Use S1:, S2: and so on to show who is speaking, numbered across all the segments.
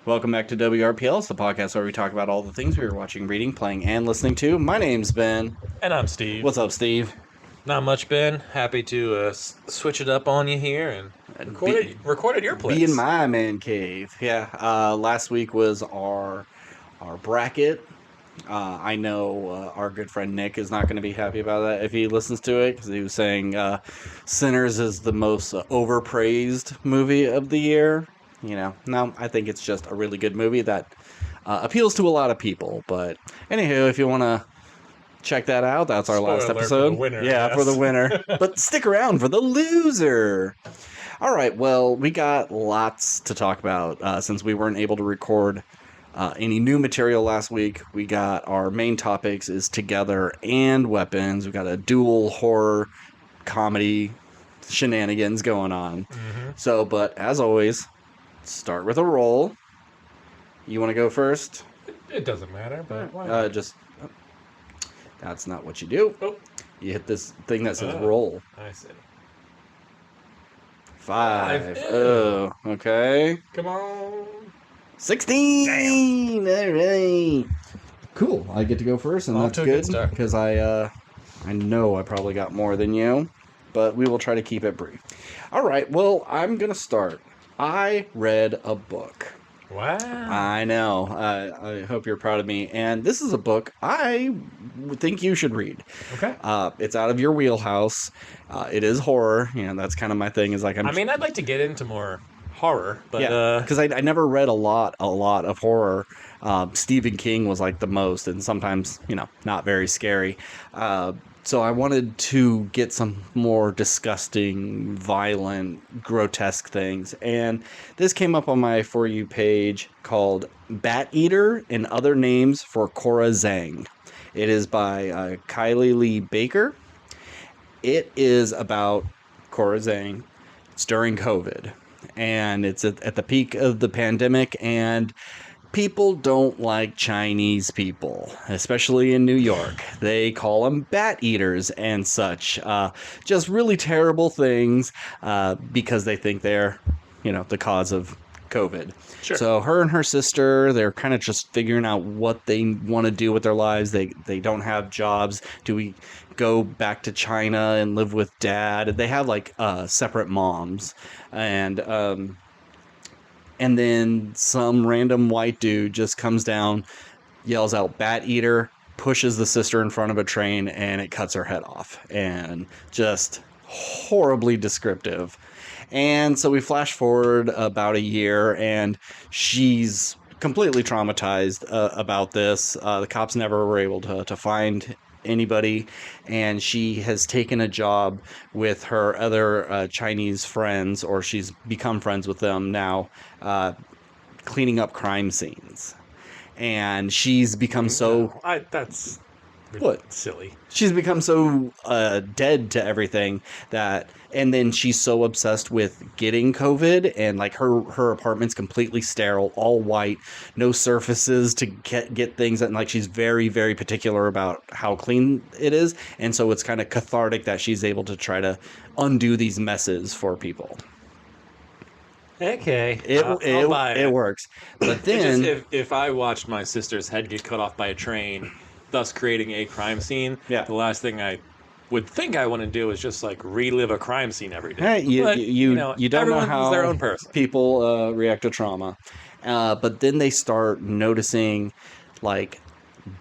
S1: Welcome back to WRPL. It's the podcast where we talk about all the things we were watching, reading, playing, and listening to. My name's Ben.
S2: And I'm Steve.
S1: What's up, Steve?
S2: Not much, Ben. Happy to switch it up on you here and record at your place.
S1: Be in my man cave. Yeah. Last week was our bracket. I know our good friend Nick is not going to be happy about that if he listens to it, because he was saying Sinners is the most overpraised movie of the year. No, I think it's just a really good movie that appeals to a lot of people. But anywho, if you want to check that out, that's our last episode.
S2: For the winner,
S1: yeah, for the winner. But stick around for the loser. All right, well, we got lots to talk about since we weren't able to record any new material last week. We got our main topics is Together and Weapons. We got a dual horror comedy shenanigans going on. Mm-hmm. So, but as always, start with a roll. You want to go first?
S2: It doesn't matter, but why
S1: that's not what you do.
S2: Oh.
S1: You hit this thing that says roll.
S2: I see.
S1: 5. Oh, okay.
S2: Come on.
S1: 16. Damn. All right. Cool. I get to go first, and that's good because I know I probably got more than you, but we will try to keep it brief. All right. Well, I'm gonna start. I read a book.
S2: Wow.
S1: I know. I hope you're proud of me. And this is a book I think you should read.
S2: Okay.
S1: It's out of your wheelhouse. It is horror. That's kind of my thing. I'd
S2: like to get into more horror, but
S1: because I never read a lot of horror. Stephen King was like the most, and sometimes not very scary. So I wanted to get some more disgusting, violent, grotesque things. And this came up on my For You page called Bat Eater and Other Names for Cora Zeng. It is by Kylie Lee Baker. It is about Cora Zeng. It's during COVID. And it's at the peak of the pandemic, and people don't like Chinese people, especially in New York. They call them bat eaters and such. Just really terrible things because they think they're, the cause of COVID.
S2: Sure.
S1: So her and her sister, they're kind of just figuring out what they want to do with their lives. They don't have jobs. Do we go back to China and live with dad? They have like separate moms. And then some random white dude just comes down, yells out "Bat Eater," pushes the sister in front of a train, and it cuts her head off. And just horribly descriptive. And so we flash forward about a year, and she's completely traumatized about this. The cops never were able to find anybody, and she has taken a job with her other Chinese friends, or she's become friends with them now, cleaning up crime scenes. And she's become
S2: that's
S1: what?
S2: Silly.
S1: She's become so dead to everything and then she's so obsessed with getting COVID, and like her apartment's completely sterile, all white, no surfaces to get things, and like she's very, very particular about how clean it is, and so it's kind of cathartic that she's able to try to undo these messes for people.
S2: Okay,
S1: I'll buy it. It works, but then
S2: if I watched my sister's head get cut off by a train, thus creating a crime scene, the last thing I would think I want to do is just like relive a crime scene every day.
S1: Hey, you don't know how
S2: their own person.
S1: People react to trauma, but then they start noticing like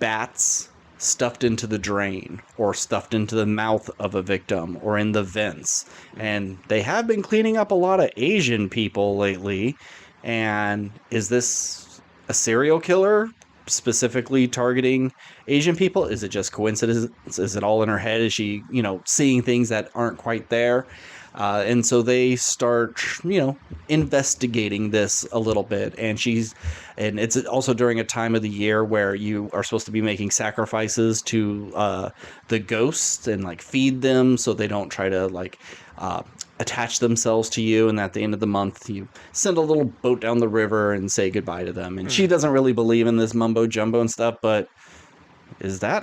S1: bats stuffed into the drain or stuffed into the mouth of a victim or in the vents. And they have been cleaning up a lot of Asian people lately. And is this a serial killer specifically targeting Asian people? Is it just coincidence? Is it all in her head? Is she, seeing things that aren't quite there? And so they start, investigating this a little bit. And it's also during a time of the year where you are supposed to be making sacrifices to the ghosts and like feed them so they don't try to like attach themselves to you. And at the end of the month, you send a little boat down the river and say goodbye to them. And she doesn't really believe in this mumbo jumbo and stuff, but is that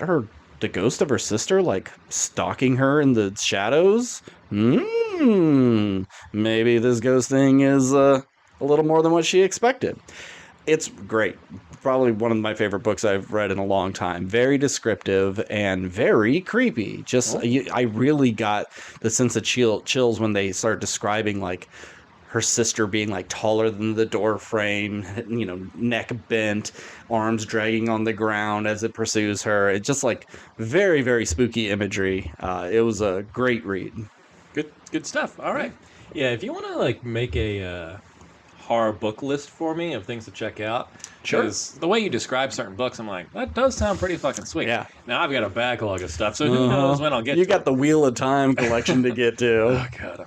S1: the ghost of her sister, like stalking her in the shadows? Maybe this ghost thing is a little more than what she expected. It's great. Probably one of my favorite books I've read in a long time. Very descriptive and very creepy. I really got the sense of chills when they start describing like her sister being like taller than the door frame, neck bent, arms dragging on the ground as it pursues her. It's just like very, very spooky imagery. It was a great read.
S2: Good stuff. All right. Yeah, if you want to like make a horror book list for me of things to check out.
S1: Sure.
S2: Because the way you describe certain books, I'm like, that does sound pretty fucking sweet.
S1: Yeah.
S2: Now I've got a backlog of stuff, so who knows when I'll get to it.
S1: You got the Wheel of Time collection to get to.
S2: Oh, God.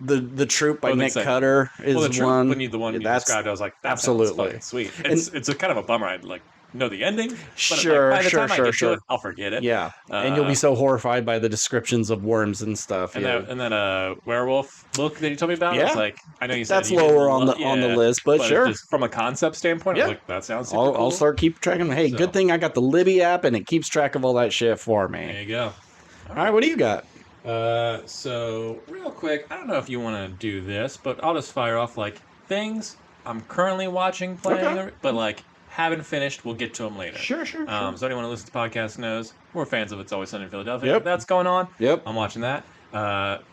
S1: The Troop by Nick Cutter is one.
S2: When the one you described, I was like, that
S1: absolutely
S2: sounds sweet. It's a kind of a bummer. I'd like know the ending. But
S1: sure,
S2: by the
S1: sure,
S2: time
S1: sure,
S2: I get
S1: sure.
S2: to it, I'll forget it.
S1: Yeah, and you'll be so horrified by the descriptions of worms and stuff.
S2: And that werewolf book that you told me about.
S1: Yeah,
S2: it's like I know you said
S1: that's lower on the list, but sure.
S2: Just from a concept standpoint,
S1: yeah,
S2: I was like, that sounds super cool.
S1: I'll start keep tracking. Hey, good thing I got the Libby app and it keeps track of all that shit for me.
S2: There you go.
S1: All right, what do you got?
S2: So real quick, I don't know if you want to do this, but I'll just fire off like things I'm currently watching, playing, but like haven't finished. We'll get to them later.
S1: Sure.
S2: So anyone who listens to the podcast knows we're fans of It's Always Sunny in Philadelphia.
S1: Yep.
S2: That's going on.
S1: Yep.
S2: I'm watching that.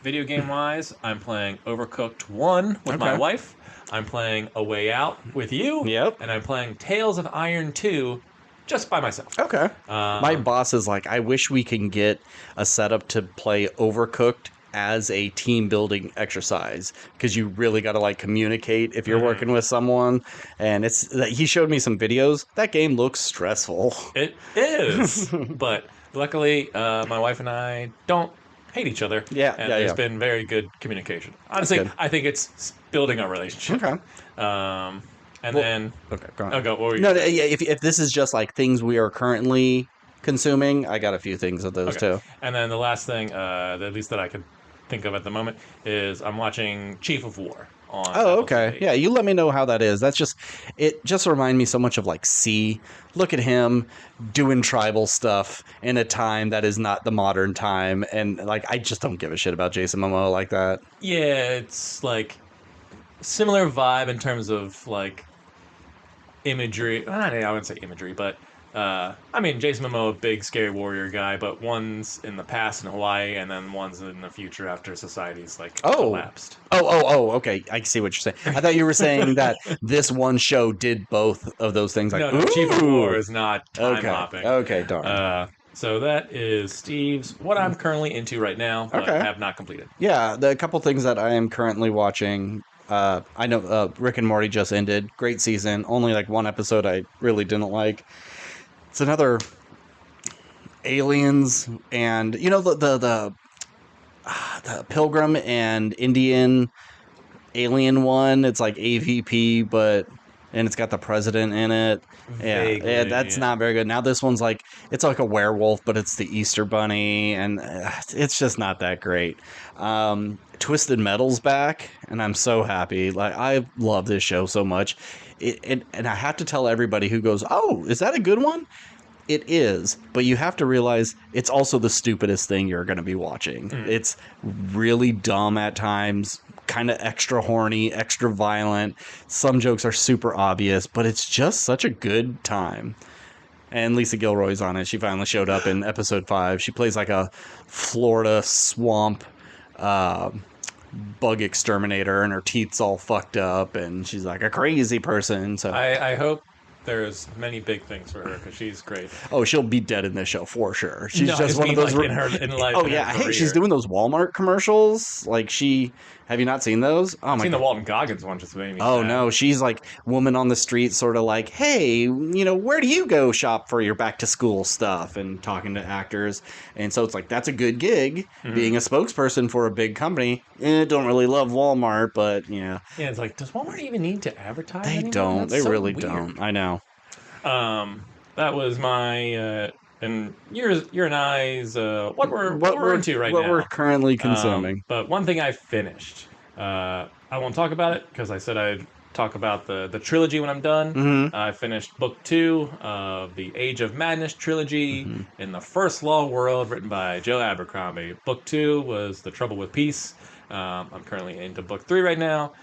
S2: Video game wise, I'm playing Overcooked 1 with my wife. I'm playing A Way Out with you.
S1: Yep.
S2: And I'm playing Tales of Iron 2 just by myself.
S1: Okay. My boss is like, I wish we can get a setup to play Overcooked as a team building exercise, because you really got to like communicate if you're working with someone. And he showed me some videos. That game looks stressful.
S2: It is. But luckily, my wife and I don't hate each other.
S1: Yeah.
S2: And there's been very good communication. Honestly, I think it's building our relationship.
S1: Okay.
S2: Then
S1: okay, go on.
S2: I'll go. What were you
S1: no, if this is just like things we are currently consuming, I got a few things of those too.
S2: And then the last thing, at least that I could think of at the moment, is I'm watching Chief of War on Apple TV.
S1: Yeah, you let me know how that is. It just reminded me so much of like C. Look at him doing tribal stuff in a time that is not the modern time, and like I just don't give a shit about Jason Momoa like that.
S2: Yeah, it's like similar vibe in terms of like imagery. I wouldn't say imagery, but I mean, Jason Momoa, big scary warrior guy, but one's in the past in Hawaii, and then one's in the future after society's like collapsed.
S1: Okay. I see what you're saying. I thought you were saying that this one show did both of those things. Like,
S2: no, Chief of War is not time hopping.
S1: Okay, darn.
S2: So that is Steve's, what I'm currently into right now, but have not completed.
S1: Yeah, the couple things that I am currently watching. I know Rick and Morty just ended. Great season. Only like one episode I really didn't like. It's another aliens, and the Pilgrim and Indian alien one. It's like AVP, and it's got the president in it. Yeah, that's not very good. Now this one's like, it's like a werewolf, but it's the Easter Bunny, and it's just not that great. Twisted Metal's back, and I'm so happy. Like, I love this show so much. And I have to tell everybody who goes, oh, is that a good one? It is, but you have to realize it's also the stupidest thing you're going to be watching. It's really dumb at times, kind of extra horny, extra violent. Some jokes are super obvious, but it's just such a good time. And Lisa Gilroy's on it. She finally showed up in episode 5. She plays like a Florida swamp bug exterminator, and her teeth's all fucked up, and she's like a crazy person. So
S2: I hope there's many big things for her, because she's great.
S1: Oh, she'll be dead in this show for sure. She's just one of those.
S2: Like in life.
S1: Oh yeah, hey, she's doing those Walmart commercials. Like have you not seen those? Oh my!
S2: I've seen the Walton Goggins one, just made me.
S1: Oh
S2: sad.
S1: no, she's like woman on the street, sort of like, hey, where do you go shop for your back to school stuff, and talking to actors, and so it's like that's a good gig, being a spokesperson for a big company. Don't really love Walmart, but yeah.
S2: Yeah, it's like, does Walmart even need to advertise?
S1: They
S2: anymore?
S1: don't.
S2: That's
S1: they
S2: so
S1: really
S2: weird.
S1: don't. I know.
S2: That was my and your and I's what we're into right now.
S1: What we're currently consuming.
S2: But one thing I finished. I won't talk about it because I said I'd talk about the trilogy when I'm done. I finished book 2 of the Age of Madness trilogy in the First Law World, written by Joe Abercrombie. Book 2 was The Trouble with Peace, I'm currently into book 3 right now.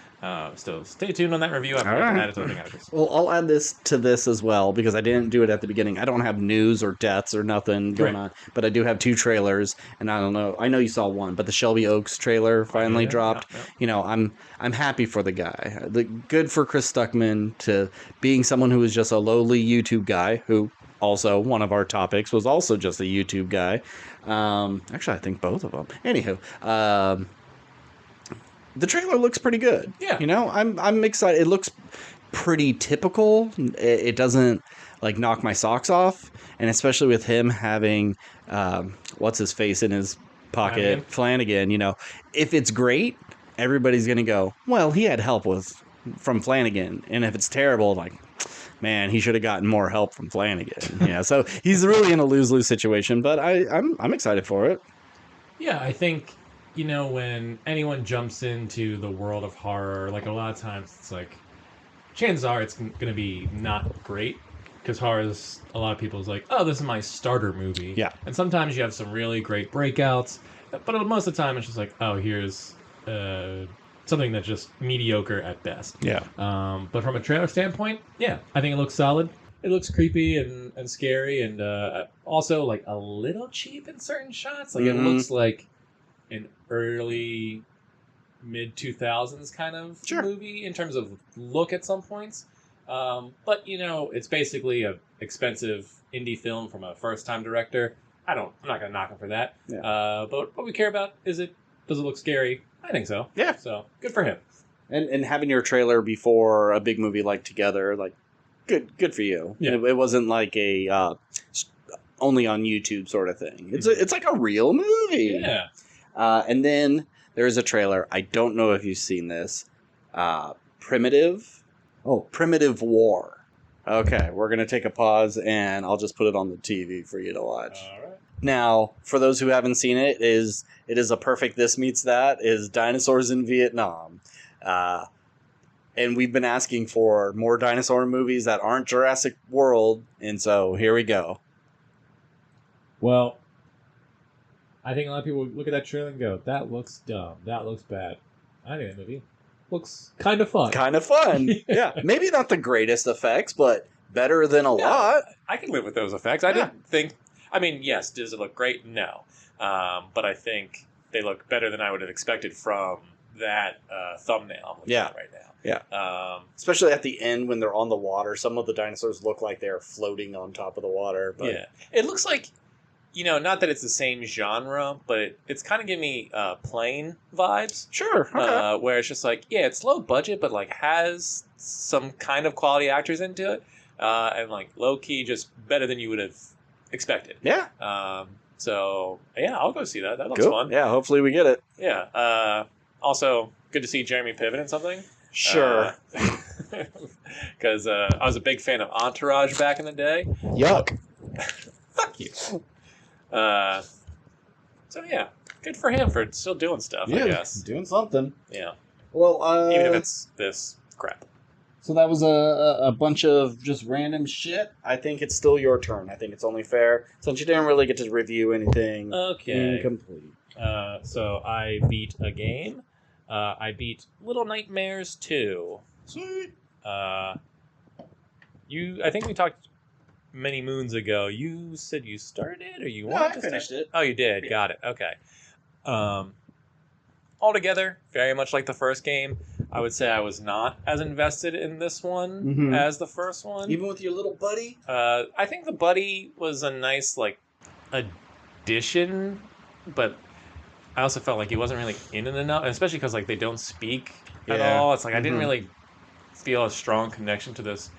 S2: So stay tuned on that review. I'm
S1: All
S2: going to
S1: right.
S2: add it to the thing I just.
S1: Well, I'll add this to this as well because I didn't do it at the beginning. I don't have news or deaths or nothing going
S2: Right.
S1: on, but I do have 2 trailers, and I don't know. I know you saw one, but the Shelby Oaks trailer finally dropped.
S2: Yeah.
S1: You know, I'm happy for the guy. Good for Chris Stuckman to being someone who was just a lowly YouTube guy who. Also, one of our topics was also just a YouTube guy. Actually, I think both of them. Anywho, the trailer looks pretty good.
S2: Yeah.
S1: You know, I'm excited. It looks pretty typical. It doesn't like knock my socks off, and especially with him having what's his face in his pocket, Flanagan. You know, if it's great, everybody's gonna go, well, he had help from Flanagan, and if it's terrible, like, man, he should have gotten more help from Flanagan. Yeah, so he's really in a lose-lose situation, but I'm excited for it.
S2: Yeah, I think, when anyone jumps into the world of horror, like a lot of times it's like, chances are it's going to be not great because horror is, a lot of people's like, oh, this is my starter movie.
S1: Yeah.
S2: And sometimes you have some really great breakouts, but most of the time it's just like, oh, here's something that's just mediocre at best.
S1: Yeah.
S2: But from a trailer standpoint, yeah, I think it looks solid. It looks creepy and scary and also like a little cheap in certain shots. Like it looks like an early mid 2000s kind of movie in terms of look at some points. But it's basically a expensive indie film from a first time director. I'm not gonna knock him for that.
S1: Yeah.
S2: But what we care about does it look scary? I think so.
S1: Yeah.
S2: So good for him.
S1: And having your trailer before a big movie like Together, like good for you.
S2: Yeah.
S1: It wasn't like a only on YouTube sort of thing. It's like a real movie.
S2: Yeah.
S1: And then there's a trailer. I don't know if you've seen this. Primitive War. Okay, we're gonna take a pause and I'll just put it on the TV for you to watch.
S2: All right.
S1: Now, for those who haven't seen it, it is a perfect this meets that is dinosaurs in Vietnam. And we've been asking for more dinosaur movies that aren't Jurassic World, and so here we go.
S2: Well, I think a lot of people look at that trailer and go, that looks dumb. That looks bad. I think that movie looks kind of fun.
S1: Kind of fun. Yeah. Maybe not the greatest effects, but better than a lot.
S2: I can live with those effects. I didn't think... I mean, yes, does it look great? No. But I think they look better than I would have expected from that thumbnail I'm looking at right now.
S1: Yeah. Especially at the end when they're on the water. Some of the dinosaurs look like they're floating on top of the water. But...
S2: yeah. It looks like, not that it's the same genre, but it's kind of giving me Plane vibes.
S1: Sure. Okay.
S2: Where it's just like, yeah, it's low budget, but like has some kind of quality actors into it. And like low key, just better than you would have expected.
S1: Yeah.
S2: So yeah, I'll go see that. That looks fun.
S1: Yeah, hopefully we get it.
S2: Yeah. Also, good to see Jeremy Piven in something.
S1: Sure.
S2: Because I was a big fan of Entourage back in the day.
S1: Yuck.
S2: Fuck you. So yeah, good for him for still doing stuff. I guess
S1: doing something.
S2: Yeah.
S1: Well,
S2: even if it's this crap.
S1: So that was a bunch of just random shit. I think it's still your turn. I think it's only fair since you didn't really get to review anything.
S2: Okay.
S1: Incomplete.
S2: So I beat a game. I beat Little Nightmares 2.
S1: Sweet.
S2: I think we talked many moons ago. You said you started, or you wanted to
S1: finished
S2: start?
S1: it.
S2: Oh, you did.
S1: Yeah.
S2: Got it. Okay. Altogether, very much like the first game. I would say I was not as invested in this one as the first one.
S1: Even with your little buddy?
S2: I think the buddy was a nice addition, but I also felt like he wasn't really in it enough, especially because they don't speak at all. It's like I didn't really feel a strong connection to this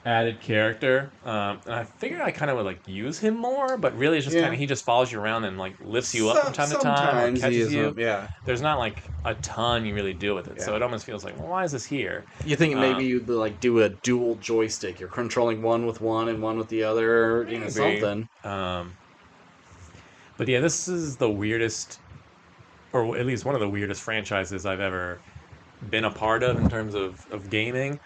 S2: added character, and I figured I kind of would use him more, but really it's just kind of he just follows you around and lifts you up from time to time, or catches you. There's not a ton you really do with it, so it almost feels like, well, why is this here?
S1: You think maybe you'd do a dual joystick? You're controlling one with one and one with the other, something.
S2: But yeah, this is the weirdest, or at least one of the weirdest franchises I've ever been a part of in terms of gaming.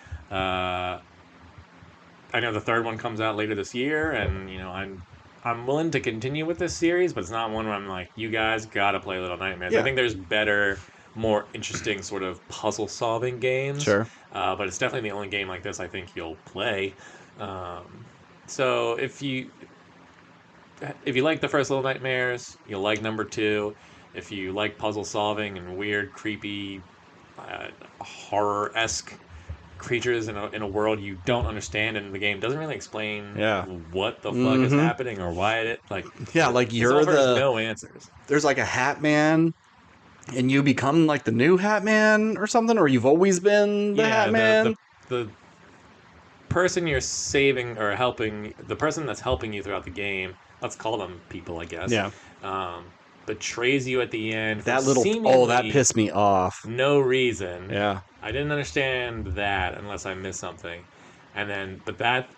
S2: I know the third one comes out later this year, and I'm willing to continue with this series, but it's not one where I'm like, you guys gotta play Little Nightmares. I think there's better more interesting sort of puzzle solving games.
S1: Sure.
S2: But it's definitely the only game like this I think you'll play. So if you like the first Little Nightmares, you'll like number two. If you like puzzle solving and weird, creepy, horror esque creatures in a world you don't understand, and the game doesn't really explain
S1: Yeah.
S2: what the fuck is happening or why it
S1: Yeah, like
S2: this
S1: you're
S2: offers
S1: the
S2: no answers.
S1: there's like a Hat Man, and you become like the new Hat Man or something, or you've always been the Hat Man.
S2: The person you're saving or helping, the person that's helping you throughout the game, let's call them people, I guess.
S1: Yeah.
S2: Betrays you at the end.
S1: That little that pissed me off.
S2: No reason.
S1: Yeah.
S2: I didn't understand that unless I missed something, but that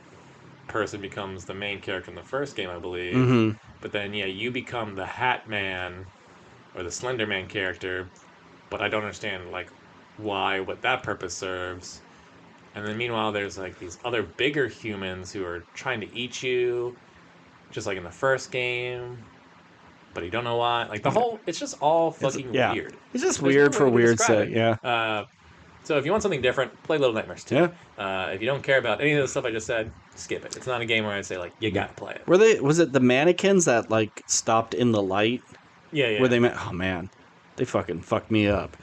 S2: person becomes the main character in the first game, I believe.
S1: Mm-hmm.
S2: But then, yeah, you become the Hat Man or the Slender Man character, but I don't understand like what that purpose serves. And then meanwhile, there's like these other bigger humans who are trying to eat you, just like in the first game. But you don't know why. Like it's just all fucking weird.
S1: It's just weird for weird's sake. Yeah.
S2: So if you want something different, play Little Nightmares 2.
S1: Yeah.
S2: If you don't care about any of the stuff I just said, skip it. It's not a game where I'd say like you gotta play it.
S1: Was it the mannequins that like stopped in the light?
S2: Yeah.
S1: Where they met? Oh man, they fucking fucked me up.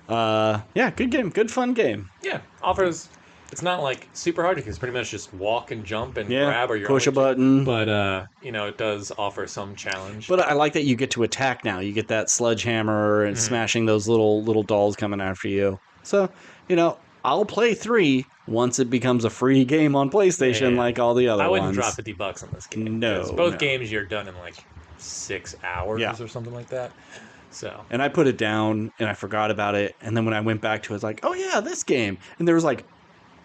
S1: Yeah, good game, good fun game.
S2: Yeah, offers. It's not like super hard because pretty much just walk and jump and grab or you're
S1: push a button.
S2: But it does offer some challenge.
S1: But I like that you get to attack now. You get that sledgehammer and smashing those little dolls coming after you. So I'll play 3 once it becomes a free game on PlayStation, like all the other ones.
S2: I wouldn't drop $50 on this game.
S1: No,
S2: both games you're done in like 6 hours or something like that. So.
S1: And I put it down and I forgot about it, and then when I went back to it, it's like, oh yeah, this game, and there was like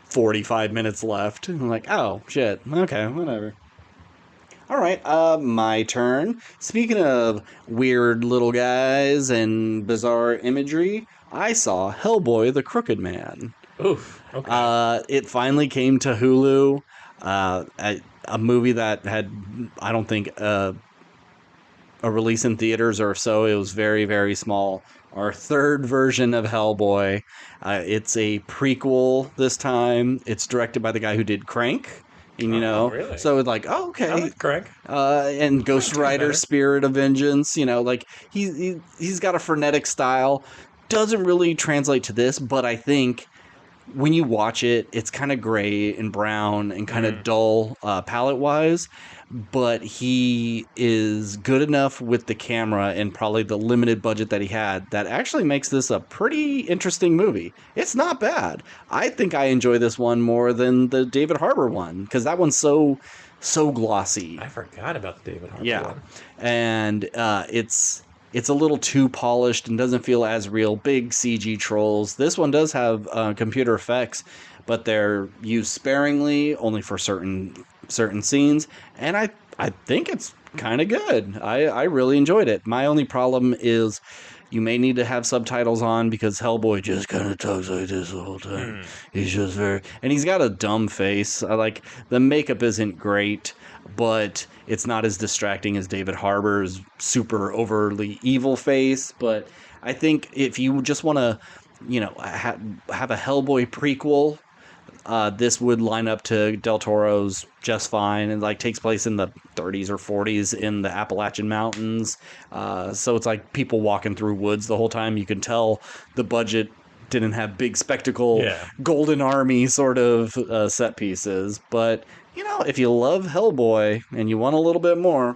S1: 45 minutes left. And I'm like, oh shit, okay, whatever. All right, my turn. Speaking of weird little guys and bizarre imagery, I saw Hellboy the Crooked Man.
S2: Oof. Okay.
S1: It finally came to Hulu. A movie that had, I don't think, a release in theaters or so. It was very, very small. Our third version of Hellboy. It's a prequel this time. It's directed by the guy who did Crank. And,
S2: really?
S1: So it's like, oh, okay.
S2: I like Crank.
S1: And Ghost Rider, Spirit of Vengeance. Like he's got a frenetic style. Doesn't really translate to this, but I think when you watch it, it's kind of gray and brown and kind of dull palette-wise, but he is good enough with the camera and probably the limited budget that he had that actually makes this a pretty interesting movie. It's not bad. I think I enjoy this one more than the David Harbour one, because that one's so glossy.
S2: I forgot about the David Harbour one.
S1: And it's a little too polished and doesn't feel as real. Big CG trolls. This one does have computer effects, but they're used sparingly, only for certain scenes. And I think it's kind of good. I really enjoyed it. My only problem is you may need to have subtitles on because Hellboy just kind of talks like this the whole time. He's just and he's got a dumb face. The makeup isn't great, but it's not as distracting as David Harbour's super overly evil face. But I think if you just want to, have a Hellboy prequel, this would line up to Del Toro's just fine, and takes place in the 30s or 40s in the Appalachian Mountains. So it's like people walking through woods the whole time. You can tell the budget didn't have big spectacle, Golden Army sort of set pieces. But, if you love Hellboy and you want a little bit more,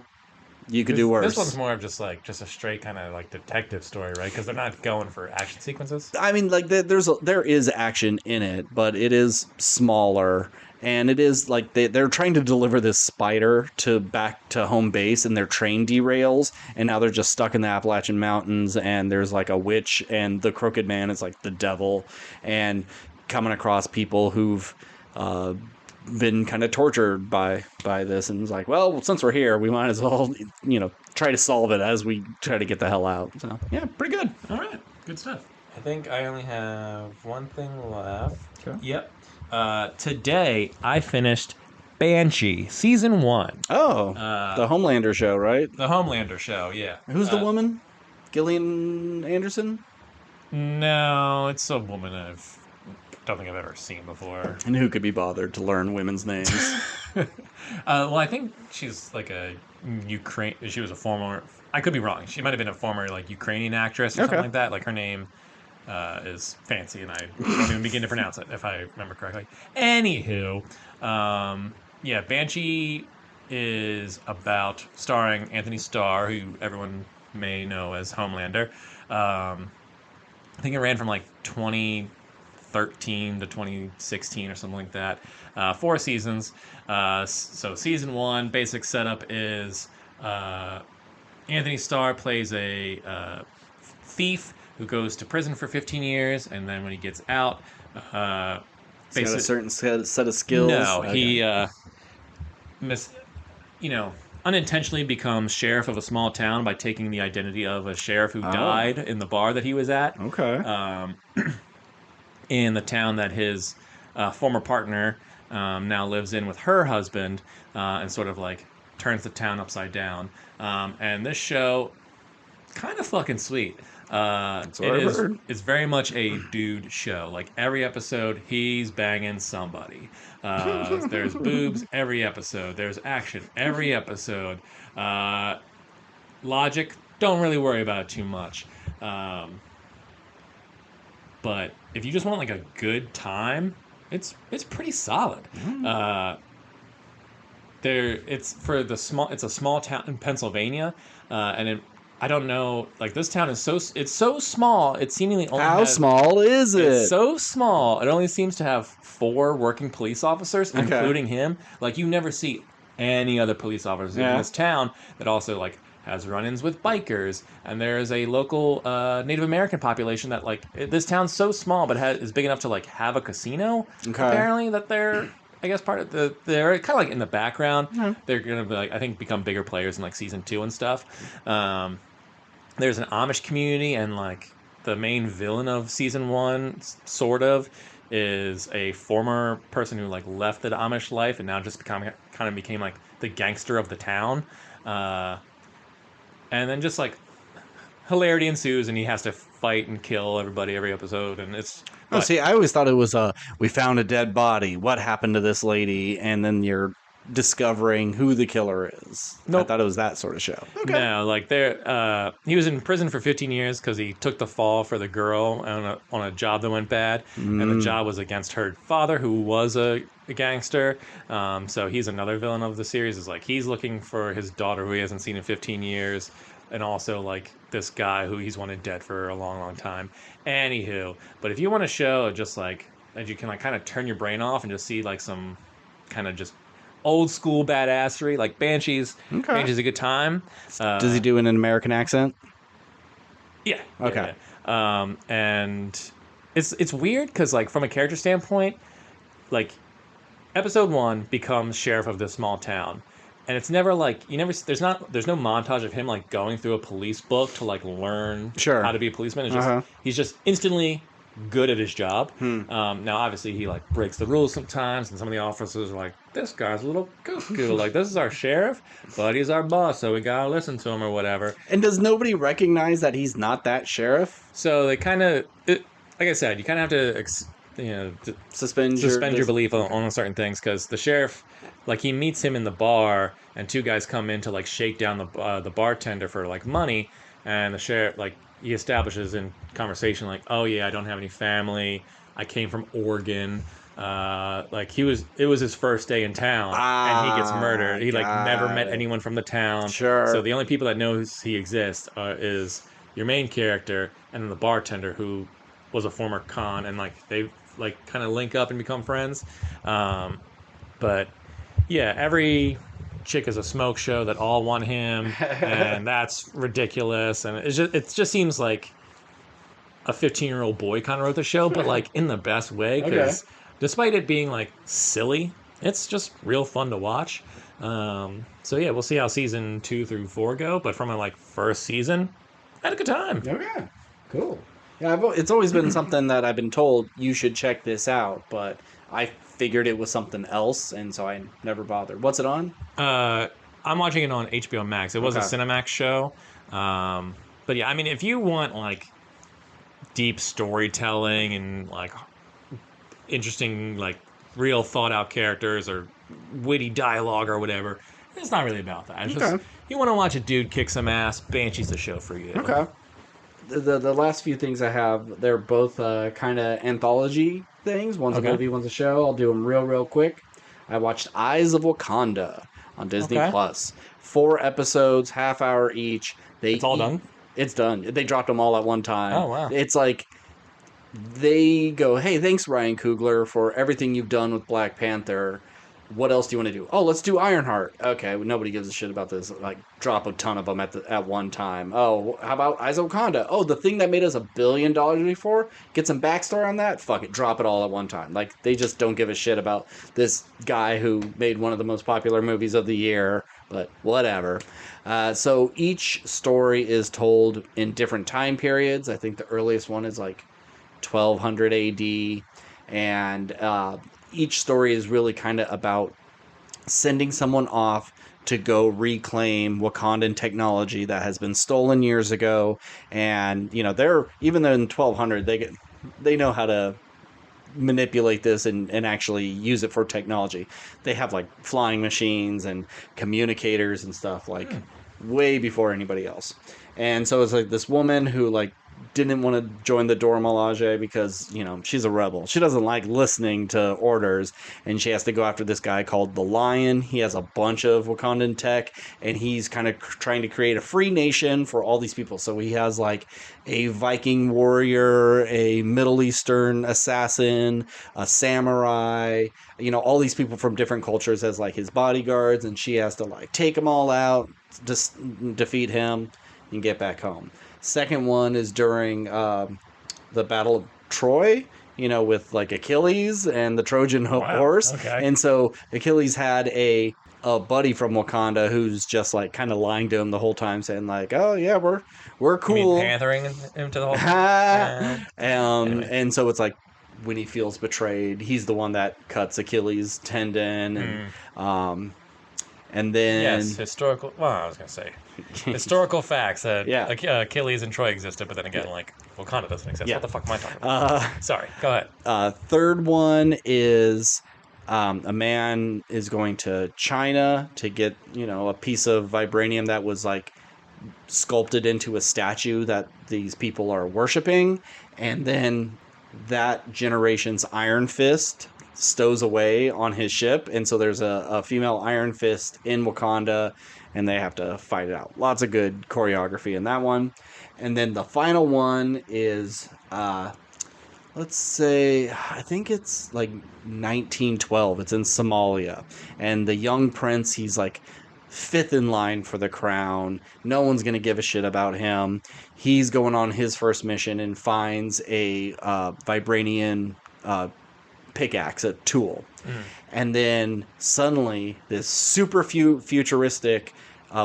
S1: you could do worse.
S2: This one's more of just a straight kind of detective story, right? Because they're not going for action sequences.
S1: I mean, there is action in it, but it is smaller, and it is they're trying to deliver this spider back to home base, and their train derails, and now they're just stuck in the Appalachian Mountains, and there's a witch, and the Crooked Man is the devil, and coming across people who've been kind of tortured by this, and it's well, since we're here, we might as well try to solve it as we try to get the hell out. So yeah, pretty good.
S2: All right, good stuff. I think I only have one thing left.
S1: Sure.
S2: Yep. Today I finished Banshee season 1.
S1: Oh, the Homelander show, right?
S2: The Homelander show, yeah.
S1: Who's the woman? Gillian Anderson?
S2: No, it's a woman don't think I've ever seen before.
S1: And who could be bothered to learn women's names?
S2: Well, I think she's like a Ukraine. She was a former. I could be wrong. She might have been a former like Ukrainian actress or something
S1: Okay.
S2: like that. Like her name is fancy, and I won't even begin to pronounce it if I remember correctly. Anywho, yeah, Banshee is about starring Anthony Starr, who everyone may know as Homelander. I think it ran from like 2013 to 2016 or something like that. 4 seasons. So season one, basic setup is uh, Anthony Starr plays a thief who goes to prison for 15 years, and then when he gets out,
S1: He's got a certain set of skills.
S2: no,
S1: Okay.
S2: he mis- you know, unintentionally becomes sheriff of a small town by taking the identity of a sheriff who
S1: Oh.
S2: died in the bar that he was at.
S1: Okay.
S2: In the town that his former partner now lives in with her husband, and sort of like turns the town upside down. And this show, kind of fucking sweet.
S1: That's what
S2: It
S1: I've
S2: is.
S1: heard.
S2: It's very much a dude show. Like every episode, he's banging somebody. There's boobs every episode. There's action every episode. Logic, don't really worry about it too much. But if you just want like a good time, it's pretty solid. It's for the small. It's a small town in Pennsylvania, and I don't know. Like this town is it's so small. It seemingly only
S1: How
S2: has.
S1: small is
S2: It's
S1: it?
S2: so small. It only seems to have 4 working police officers,
S1: Okay.
S2: including him. Like you never see any other police officers in
S1: Yeah.
S2: this town that also like has run-ins with bikers. And there is a local Native American population that like this town's so small, but is big enough to like have a casino.
S1: Okay.
S2: Apparently, that they're. I guess part of they're kind of like in the background.
S1: Yeah.
S2: They're gonna be like I think become bigger players in like season 2 and stuff. There's an Amish community, and like the main villain of season 1 sort of is a former person who like left the Amish life and now just kind of became like the gangster of the town. And then just like hilarity ensues, and he has to fight and kill everybody every episode, and it's.
S1: Oh, see, I always thought it was we found a dead body. What happened to this lady? And then you're discovering who the killer is.
S2: Nope.
S1: I thought it was that sort of show. Okay.
S2: No, like he was in prison for 15 years because he took the fall for the girl on a job that went bad, and the job was against her father, who was a gangster. So he's another villain of the series. Is like he's looking for his daughter, who he hasn't seen in 15 years, and also like this guy who he's wanted dead for a long, long time. Anywho, but if you want a show just like that, you can like kind of turn your brain off and just see like some kind of just old school badassery, like Banshee's.
S1: Okay.
S2: Banshee's a good time.
S1: Does he do it in an American accent?
S2: Yeah.
S1: Okay.
S2: And it's weird because like from a character standpoint, like episode 1 becomes sheriff of this small town, and it's never like there's no montage of him like going through a police book to like learn
S1: Sure.
S2: how to be a policeman. It's just he's just instantly good at his job. Now obviously he like breaks the rules sometimes, and some of the officers are like, this guy's a little cuckoo. Like, this is our sheriff, but he's our boss, so we gotta listen to him or whatever.
S1: And does nobody recognize that he's not that sheriff?
S2: So they kind of, like I said, you kind of have to
S1: Suspend
S2: your belief on certain things, because the sheriff, like, he meets him in the bar, and 2 guys come in to like shake down the bartender for like money, and the sheriff like he establishes in conversation like, oh yeah, I don't have any family, I came from Oregon. Like it was his first day in town, and he gets murdered. He like never met anyone from the town.
S1: Sure.
S2: So the only people that knows he exists is your main character and then the bartender, who was a former con, and like they like kind of link up and become friends. But yeah, every chick is a smoke show that all want him, and that's ridiculous. And it just seems like a 15-year-old boy kind of wrote the show, but like in the best way, because despite it being like silly, it's just real fun to watch. So yeah, we'll see how season 2 through 4 go, but from a like first season, I had a good time.
S1: Okay, cool. Yeah, it's always been something that I've been told you should check this out, but I figured it was something else, and so I never bothered. What's it on?
S2: I'm watching it on HBO Max. It was a Cinemax show. But yeah, I mean, if you want like deep storytelling and like interesting, like real thought out characters or witty dialogue or whatever. It's not really about that. It's just
S1: Okay.
S2: you want to watch a dude kick some ass. Banshee's the show for you.
S1: Okay. The last few things I have, they're both kind of anthology things. One's a
S2: Okay.
S1: movie, one's a show. I'll do them real quick. I watched Eyes of Wakanda on Disney
S2: Okay.
S1: Plus. 4 episodes, half hour each.
S2: It's all done?
S1: It's done. They dropped them all at one time.
S2: Oh, wow.
S1: It's like they go, hey, thanks Ryan Coogler for everything you've done with Black Panther. What else do you want to do? Oh, let's do Ironheart. Okay, well, nobody gives a shit about this. Like, drop a ton of them at one time. Oh, how about Eyes of Wakanda? Oh, the thing that made us $1 billion before. Get some backstory on that. Fuck it, drop it all at one time. Like, they just don't give a shit about this guy who made one of the most popular movies of the year. But whatever. So each story is told in different time periods. I think the earliest one is like 1200 AD, and each story is really kind of about sending someone off to go reclaim Wakandan technology that has been stolen years ago. And they're even though in 1200 they know how to manipulate this and actually use it for technology. They have like flying machines and communicators and stuff like way before anybody else. And so it's like this woman who like didn't want to join the Dora Milaje because she's a rebel. She doesn't like listening to orders, and she has to go after this guy called the Lion. He has a bunch of Wakandan tech, and he's kind of trying to create a free nation for all these people. So he has like a Viking warrior, a Middle Eastern assassin, a samurai, all these people from different cultures as like his bodyguards, and she has to like take them all out, just defeat him and get back home. Second one is during the Battle of Troy, with like Achilles and the Trojan horse.
S2: Okay.
S1: And so Achilles had a buddy from Wakanda who's just like kind of lying to him the whole time, saying like, "Oh yeah, we're cool."
S2: You mean panthering him to the whole time?
S1: Anyway. And so it's like when he feels betrayed, he's the one that cuts Achilles' tendon, and then
S2: yes, historical. Well, I was gonna say historical facts that Achilles and Troy existed, but then again, like Wakanda doesn't exist. What the fuck am I talking about? Sorry, go ahead.
S1: Third one is a man is going to China to get a piece of vibranium that was like sculpted into a statue that these people are worshiping, and then that generation's Iron Fist stows away on his ship, and so there's a female Iron Fist in Wakanda, and they have to fight it out. Lots of good choreography in that one. And then the final one is let's say, I think it's like 1912. It's in Somalia, and the young prince, he's like 5th in line for the crown. No one's gonna give a shit about him. He's going on his first mission and finds a vibranium pickaxe, a tool. And then suddenly this super futuristic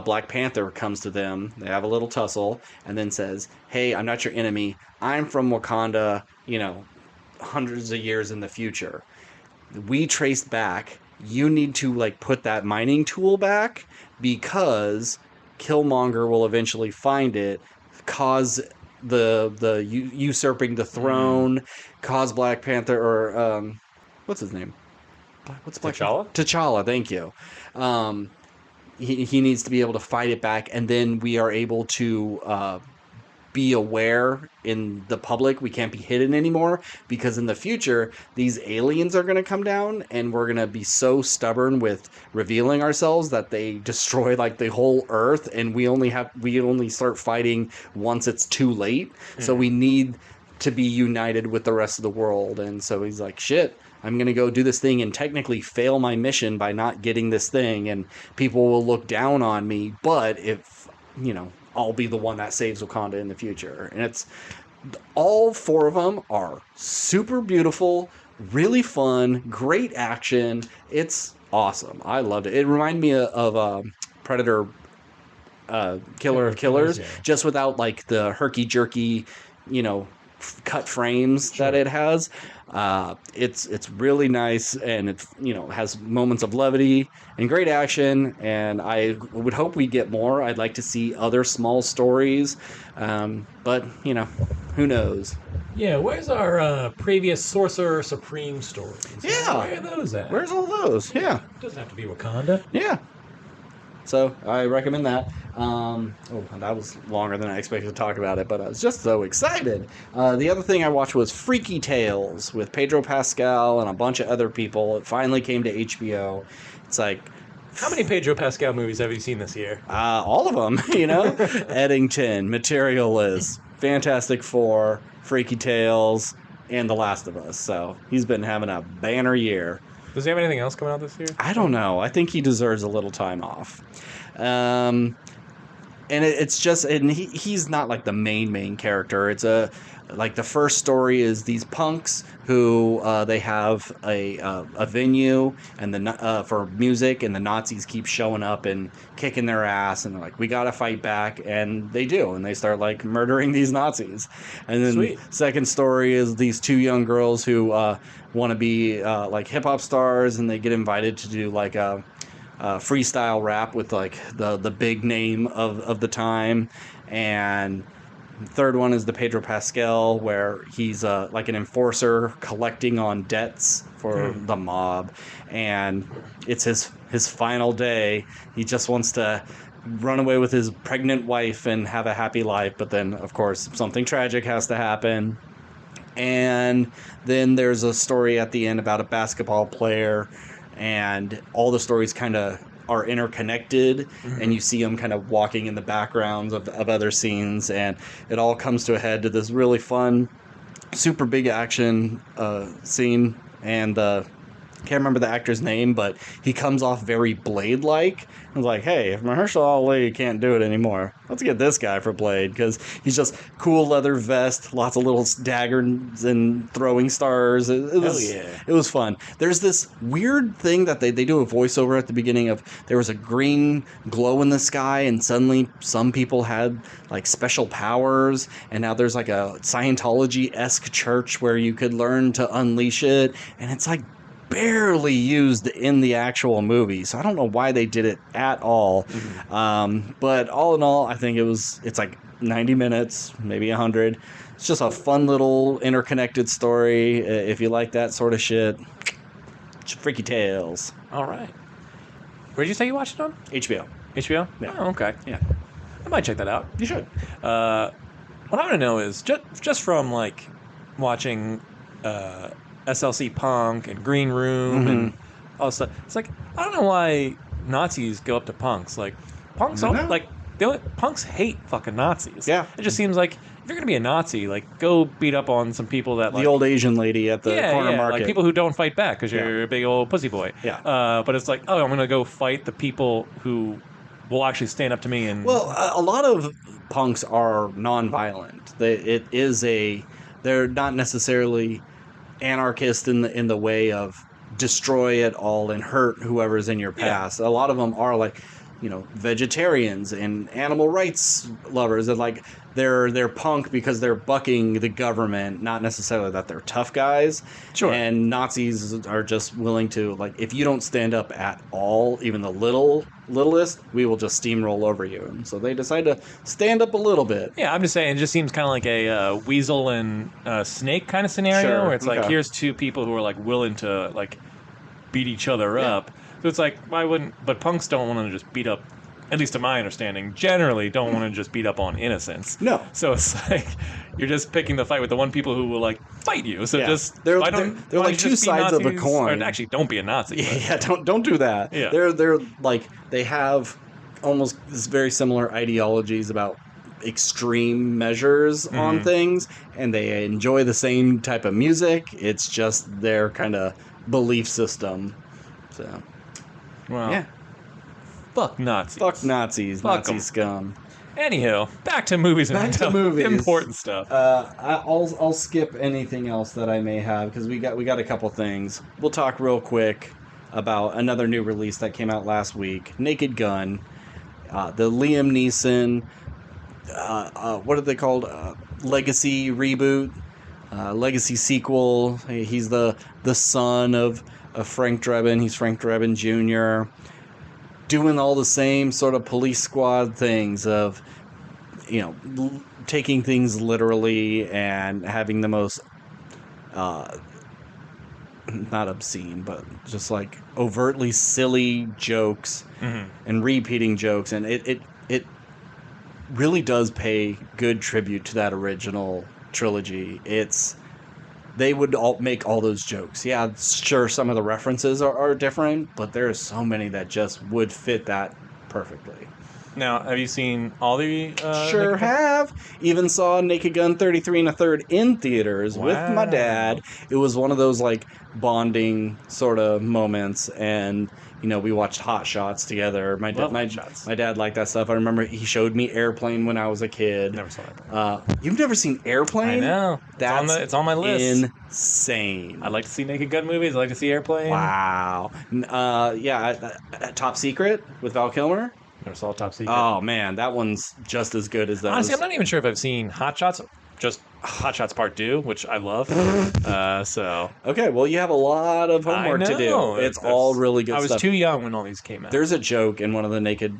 S1: Black Panther comes to them. They have a little tussle and then says, "Hey, I'm not your enemy. I'm from Wakanda, hundreds of years in the future. We traced back. You need to like put that mining tool back because Killmonger will eventually find it, cause the usurping the throne, cause Black Panther or what's his name? What's Black
S2: T'Challa?
S1: T'Challa, thank you. He needs to be able to fight it back, and then we are able to be aware in the public. We can't be hidden anymore, because in the future these aliens are going to come down, and we're going to be so stubborn with revealing ourselves that they destroy like the whole earth, and we only start fighting once it's too late. So we need to be united with the rest of the world." And so he's like, "Shit, I'm going to go do this thing and technically fail my mission by not getting this thing, and people will look down on me, but if I'll be the one that saves Wakanda in the future." And it's all 4 of them are super beautiful, really fun, great action. It's awesome. I loved it. It reminded me of Predator, Killer of Killers, just without like the herky jerky, cut frames that it has. It's really nice, and it's, you know, has moments of levity and great action, and I would hope we get more. I'd like to see other small stories, but you know, who knows.
S2: Yeah, where's our previous Sorcerer Supreme stories?
S1: Yeah.
S2: Where are those at?
S1: Where's all those? Yeah.
S2: Doesn't have to be Wakanda.
S1: Yeah. So I recommend that. That was longer than I expected to talk about it, but I was just so excited. The other thing I watched was Freaky Tales with Pedro Pascal and a bunch of other people. It finally came to HBO. It's like,
S2: How many Pedro Pascal movies have you seen this year?
S1: all of them, you know? Eddington, Materialist, Fantastic Four, Freaky Tales, and The Last of Us. So he's been having a banner year.
S2: Does he have anything else coming out this year?
S1: I don't know. I think he deserves a little time off. And it's just, and he's not like the main character. It's like the first story is these punks who they have a venue and for music, and the Nazis keep showing up and kicking their ass, and they're like, we gotta fight back, and they do, and they start like murdering these Nazis. And then
S2: Sweet.
S1: Second story is these two young girls who want to be like hip hop stars, and they get invited to do like a freestyle rap with like the big name of the time. And third one is the Pedro Pascal, where he's like an enforcer collecting on debts for the mob, and it's his final day. He just wants to run away with his pregnant wife and have a happy life, but then of course something tragic has to happen. And then there's a story at the end about a basketball player, and all the stories kind of are interconnected, and you see them kind of walking in the backgrounds of other scenes, and it all comes to a head to this really fun, super big action scene. And can't remember the actor's name, but he comes off very Blade-like. I was like, hey, if Mahershala Ali can't do it anymore, let's get this guy for Blade, because he's just cool leather vest, lots of little daggers and throwing stars. It was fun. There's this weird thing that they do a voiceover at the beginning of, there was a green glow in the sky, and suddenly some people had like special powers, and now there's like a Scientology-esque church where you could learn to unleash it, and it's like barely used in the actual movie, so I don't know why they did it at all. But all in all, I think it's like 90 minutes, maybe 100. It's just a fun little interconnected story. If you like that sort of shit, Freaky Tales.
S2: All right. Where'd you say you watched it on?
S1: HBO.
S2: HBO?
S1: Yeah.
S2: Oh, okay.
S1: Yeah.
S2: I might check that out.
S1: You should.
S2: What I want to know is, just from like watching SLC Punk and Green Room and all this stuff, it's like, I don't know why Nazis go up to punks. Like, punks punks hate fucking Nazis.
S1: Yeah.
S2: It just seems like, if you're gonna be a Nazi, like, go beat up on some people that, like,
S1: the old Asian lady at the corner market.
S2: like people who don't fight back because you're a big old pussy boy.
S1: Yeah.
S2: But it's like, oh, I'm gonna go fight the people who will actually stand up to me. And
S1: well, a lot of punks are non-violent. They're not necessarily anarchist in the way of destroy it all and hurt whoever's in your past. A lot of them are like, you know, vegetarians and animal rights lovers, and like they're punk because they're bucking the government, not necessarily that they're tough guys.
S2: Sure.
S1: And Nazis are just willing to, like, if you don't stand up at all, even the littlest, we will just steamroll over you. And so they decide to stand up a little bit.
S2: Yeah, I'm just saying, it just seems kind of like a weasel and snake kind of scenario,
S1: Sure,
S2: where it's like,
S1: okay.
S2: here's two people who are like willing to like beat each other up. So it's like, why wouldn't? But punks don't want to just beat up. At least to my understanding, generally don't want to just beat up on innocents.
S1: No.
S2: So it's like, you're just picking the fight with the one people who will like fight you. So just
S1: they're
S2: why
S1: like
S2: don't
S1: two
S2: you just be
S1: sides of a
S2: Nazis?
S1: coin.
S2: Or actually, don't be a Nazi.
S1: Yeah, don't do that.
S2: Yeah.
S1: They're like, they have almost this very similar ideologies about extreme measures on things, and they enjoy the same type of music. It's just their kind of belief system. So,
S2: Well,
S1: yeah.
S2: Fuck Nazis.
S1: Fuck Nazis,
S2: Fuck
S1: Nazi
S2: 'em.
S1: scum.
S2: Anyhow, back to movies and
S1: Back to movies.
S2: important stuff.
S1: I'll skip anything else that I may have, because we got a couple things. We'll talk real quick about another new release that came out last week, Naked Gun, the Liam Neeson, what are they called? Legacy reboot. Legacy sequel. He's the son of Frank Drebin. He's Frank Drebin Jr. Doing all the same sort of police squad things of, taking things literally and having the most, not obscene, but just like overtly silly jokes and repeating jokes. And it really does pay good tribute to that original trilogy. They would all make all those jokes. Yeah, sure, some of the references are different, but there are so many that just would fit that perfectly.
S2: Now, have you seen all the...
S1: Sure have. Even saw Naked Gun 33 1/3 in theaters with my dad. It was one of those, like, bonding sort of moments, and, we watched Hot Shots together. My dad liked that stuff. I remember he showed me Airplane when I was a kid.
S2: Never saw Airplane.
S1: You've never seen Airplane?
S2: I know. It's on my list.
S1: Insane.
S2: I like to see Naked Gun movies. I like to see Airplane.
S1: Wow. Top Secret with Val Kilmer?
S2: Never saw Top Secret.
S1: Oh, man, that one's just as good as those.
S2: Honestly, I'm not even sure if I've seen Hot Shots. Just Hot Shots Part 2, which I love.
S1: Okay, well, you have a lot of homework to do. It's all really good stuff.
S2: I was too young when all these came out.
S1: There's a joke in one of the Naked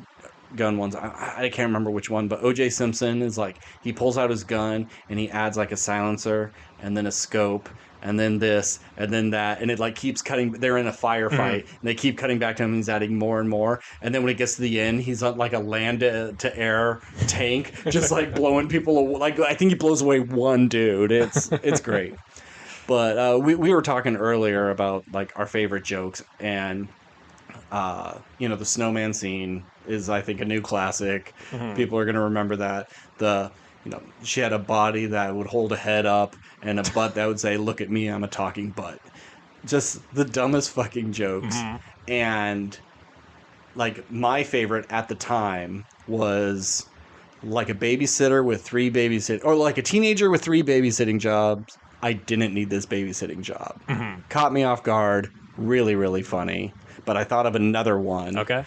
S1: Gun ones. I can't remember which one, but O.J. Simpson is like, he pulls out his gun and he adds like a silencer and then a scope and then this and then that, and it like keeps cutting. They're in a firefight and they keep cutting back to him and he's adding more and more, and then when it gets to the end, he's on like a land to air tank just like blowing people away. Like, I think he blows away one dude. It's great. But we were talking earlier about like our favorite jokes, and the snowman scene is, I think, a new classic. People are going to remember that. She had a body that would hold a head up and a butt that would say, "Look at me, I'm a talking butt." Just the dumbest fucking jokes. And like, my favorite at the time was like a babysitter with 3 babysitting, or like a teenager with 3 babysitting jobs. I didn't need this babysitting job. Caught me off guard. Really, really funny. But I thought of another one.
S2: Okay.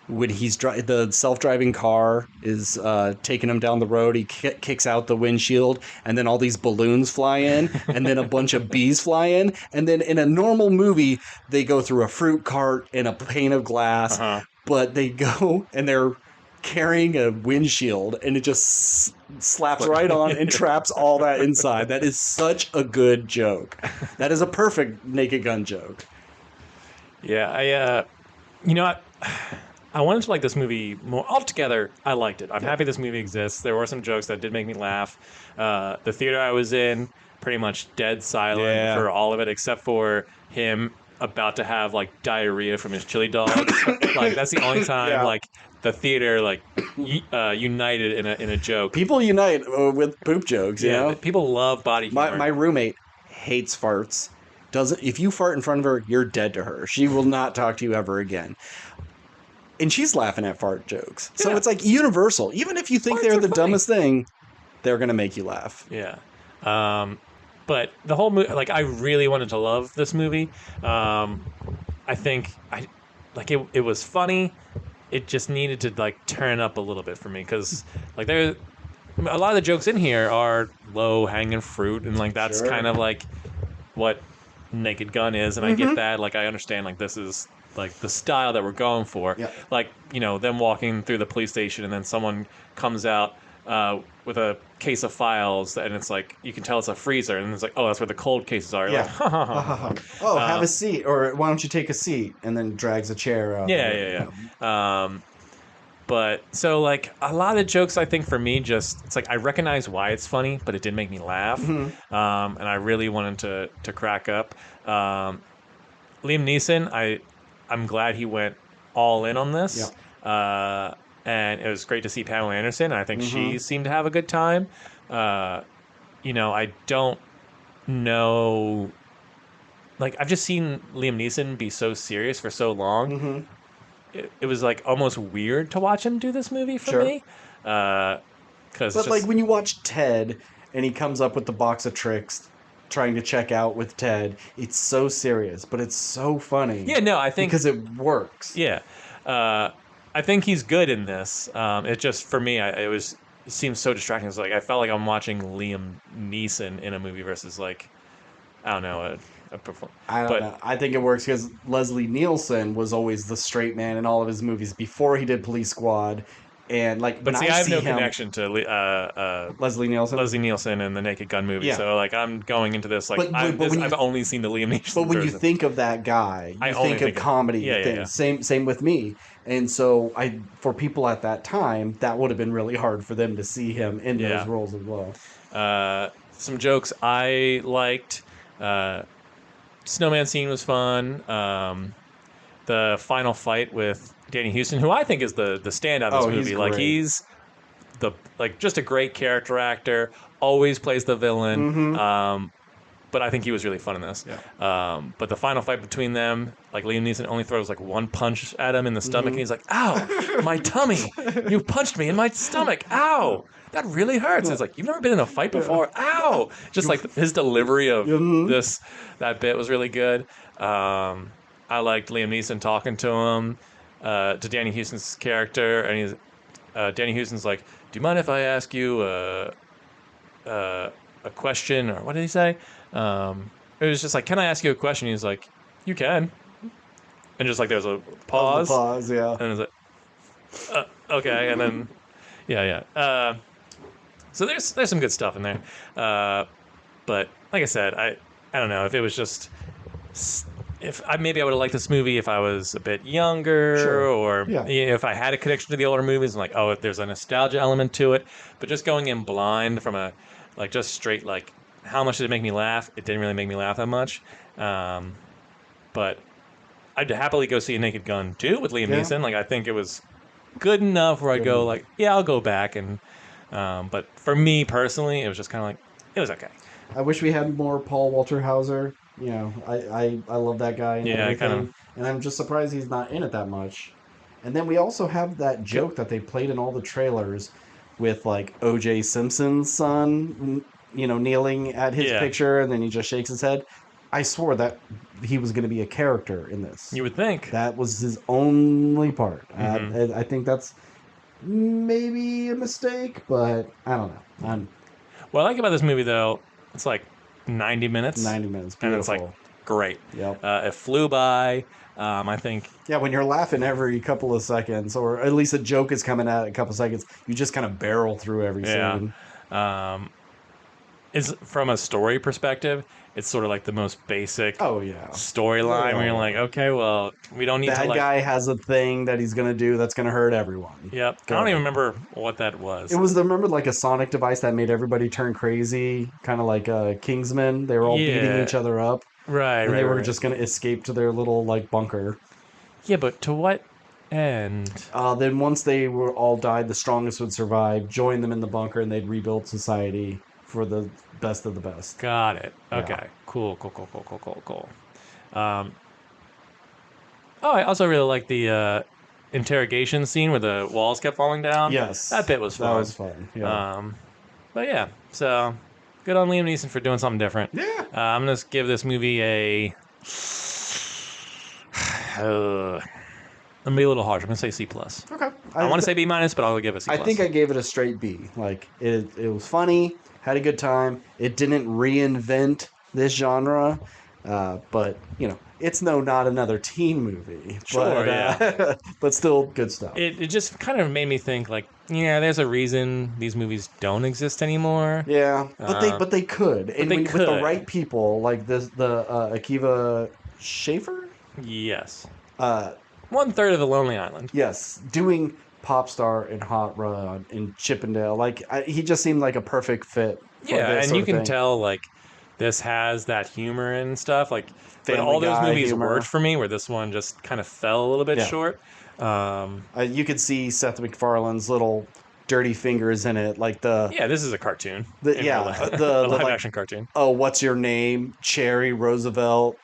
S1: When the self-driving car is taking him down the road, he kicks out the windshield, and then all these balloons fly in, and then a bunch of bees fly in, and then in a normal movie, they go through a fruit cart and a pane of glass, but they go and they're carrying a windshield, and it just slaps right on and traps all that inside. That is such a good joke. That is a perfect Naked Gun joke.
S2: Yeah, I wanted to like this movie more. Altogether, I liked it. I'm happy this movie exists. There were some jokes that did make me laugh. The theater I was in, pretty much dead silent for all of it, except for him about to have like diarrhea from his chili dogs. Like, that's the only time like the theater like united in a joke.
S1: People unite with poop jokes. You know,
S2: people love body humor.
S1: My roommate hates farts. If you fart in front of her, you're dead to her. She will not talk to you ever again. And she's laughing at fart jokes. So it's like universal. Even if you think they're the dumbest thing, they're going to make you laugh.
S2: Yeah. But the whole movie, like, I really wanted to love this movie. I think it was funny. It just needed to like turn up a little bit for me, because like a lot of the jokes in here are low hanging fruit, and like that's kind of like what Naked Gun is, and I get that. Like, I understand like this is like the style that we're going for. Like, them walking through the police station and then someone comes out with a case of files, and it's like, you can tell it's a freezer, and it's like, oh, that's where the cold cases are. You're like, ha, ha, ha.
S1: Oh, have a seat, or why don't you take a seat, and then drags a chair out.
S2: But so like a lot of jokes, I think for me, it's like I recognize why it's funny, but it did make me laugh. And I really wanted to crack up. Liam Neeson, I'm glad he went all in on this. And it was great to see Pamela Anderson. I think she seemed to have a good time. I don't know. Like, I've just seen Liam Neeson be so serious for so long. It was like almost weird to watch him do this movie for me. But
S1: like when you watch Ted and he comes up with the box of tricks, trying to check out with Ted, it's so serious, but it's so funny.
S2: Yeah, no, I think
S1: because it works.
S2: Yeah, I think he's good in this. It just, for me, it was seems so distracting. It's like I felt like I'm watching Liam Neeson in a movie versus like I don't know a perform.
S1: I don't
S2: But
S1: know. I think it works because Leslie Nielsen was always the straight man in all of his movies before he did Police Squad, and like when
S2: see,
S1: I
S2: I have
S1: see
S2: no
S1: him,
S2: connection to
S1: Leslie Nielsen.
S2: Leslie Nielsen and the Naked Gun movie.
S1: Yeah,
S2: So like I'm going into this like
S1: but when you
S2: I've only seen the Liam
S1: but
S2: Neeson
S1: when you
S2: version.
S1: think of that guy,
S2: I
S1: you
S2: only
S1: think of
S2: think of
S1: comedy
S2: yeah.
S1: things. Same with me. And so for people at that time, that would have been really hard for them to see him in those
S2: Yeah.
S1: roles as well.
S2: Some jokes I liked. Snowman scene was fun. The final fight with Danny Houston, who I think is the standout in this
S1: Oh, he's
S2: movie. Like
S1: great.
S2: he's the like just a great character actor. Always plays the villain.
S1: Mm-hmm.
S2: But I think he was really fun in this.
S1: Yeah.
S2: But the final fight between them, like Liam Neeson only throws like one punch at him in the stomach, and he's like, "Ow, my tummy! You punched me in my stomach! Ow, that really hurts!" It's like you've never been in a fight before. Ow! Just like his delivery of that bit was really good. I liked Liam Neeson talking to him, to Danny Houston's character, and Danny Houston's like, "Do you mind if I ask you a question?" Or what did he say? It was just like, "Can I ask you a question?" He's like, "You can." And just like there's a pause,
S1: Pause, yeah.
S2: and it's like, okay, and then yeah. So there's some good stuff in there, but like I said, I don't know if it was just if I maybe I would have liked this movie if I was a bit younger,
S1: Sure.
S2: or
S1: Yeah.
S2: if I had a connection to the older movies and like, oh, there's a nostalgia element to it. But just going in blind from a like just straight like how much did it make me laugh? It didn't really make me laugh that much. But I'd happily go see a Naked Gun too with Liam Neeson. Like I think it was good enough where I'd go like, yeah, I'll go back and. But for me personally, it was just kind of like it was okay.
S1: I wish we had more Paul Walter Hauser. You know, I love that guy and everything. And I'm just surprised he's not in it that much. And then we also have that joke that they played in all the trailers with like O.J. Simpson's son, you know, kneeling at his picture, and then he just shakes his head. I swore that he was going to be a character in this.
S2: You would think.
S1: That was his only part. I think that's maybe a mistake, but I don't know.
S2: What I like about this movie, though, it's like 90 minutes.
S1: 90 minutes. Beautiful.
S2: And it's like great.
S1: Yep.
S2: It flew by. I think.
S1: Yeah, when you're laughing every couple of seconds, or at least a joke is coming out a couple of seconds, you just kind of barrel through every scene.
S2: Is from a story perspective, it's sort of like the most basic storyline where you're like, okay, well, we don't need
S1: that
S2: to like...
S1: guy has a thing that he's going to do that's going to hurt everyone.
S2: Yep. I don't even remember what that was.
S1: It was, remember, like a sonic device that made everybody turn crazy, kind of like Kingsman. They were all beating each other up.
S2: Right,
S1: and they were just going to escape to their little, like, bunker.
S2: Yeah, but to what end?
S1: Then once they were all died, the strongest would survive, join them in the bunker, and they'd rebuild society for the best of the best.
S2: Got it. Okay.
S1: Yeah.
S2: Cool. I also really like the interrogation scene where the walls kept falling down.
S1: Yes.
S2: That bit was fun.
S1: That was fun. Yeah.
S2: But yeah, so good on Liam Neeson for doing something different.
S1: Yeah.
S2: I'm going to give this movie a... I'm going to be a little harsh. I'm going to say C+.
S1: Okay.
S2: I want to say B-, but I'll give it a C+.
S1: I think I gave it a straight B. Like, it was funny, had a good time. It didn't reinvent this genre, but, you know, it's not another teen movie.
S2: Sure,
S1: but, but still good stuff.
S2: It just kind of made me think, like, yeah, there's a reason these movies don't exist anymore.
S1: Yeah, but they could. And
S2: they could.
S1: With the right people, like the Akiva Schaffer?
S2: Yes. 1/3 of The Lonely Island.
S1: Yes, doing Pop Star and Hot Rod and Chippendale. Like, he just seemed like a perfect fit.
S2: Yeah, and you can tell, like, this has that humor and stuff. Like, but all those movies worked for me, where this one just kind of fell a little bit short.
S1: You could see Seth MacFarlane's little dirty fingers in it, like the...
S2: Yeah, this is a cartoon.
S1: The
S2: live-action cartoon.
S1: Oh, what's your name? Cherry Roosevelt.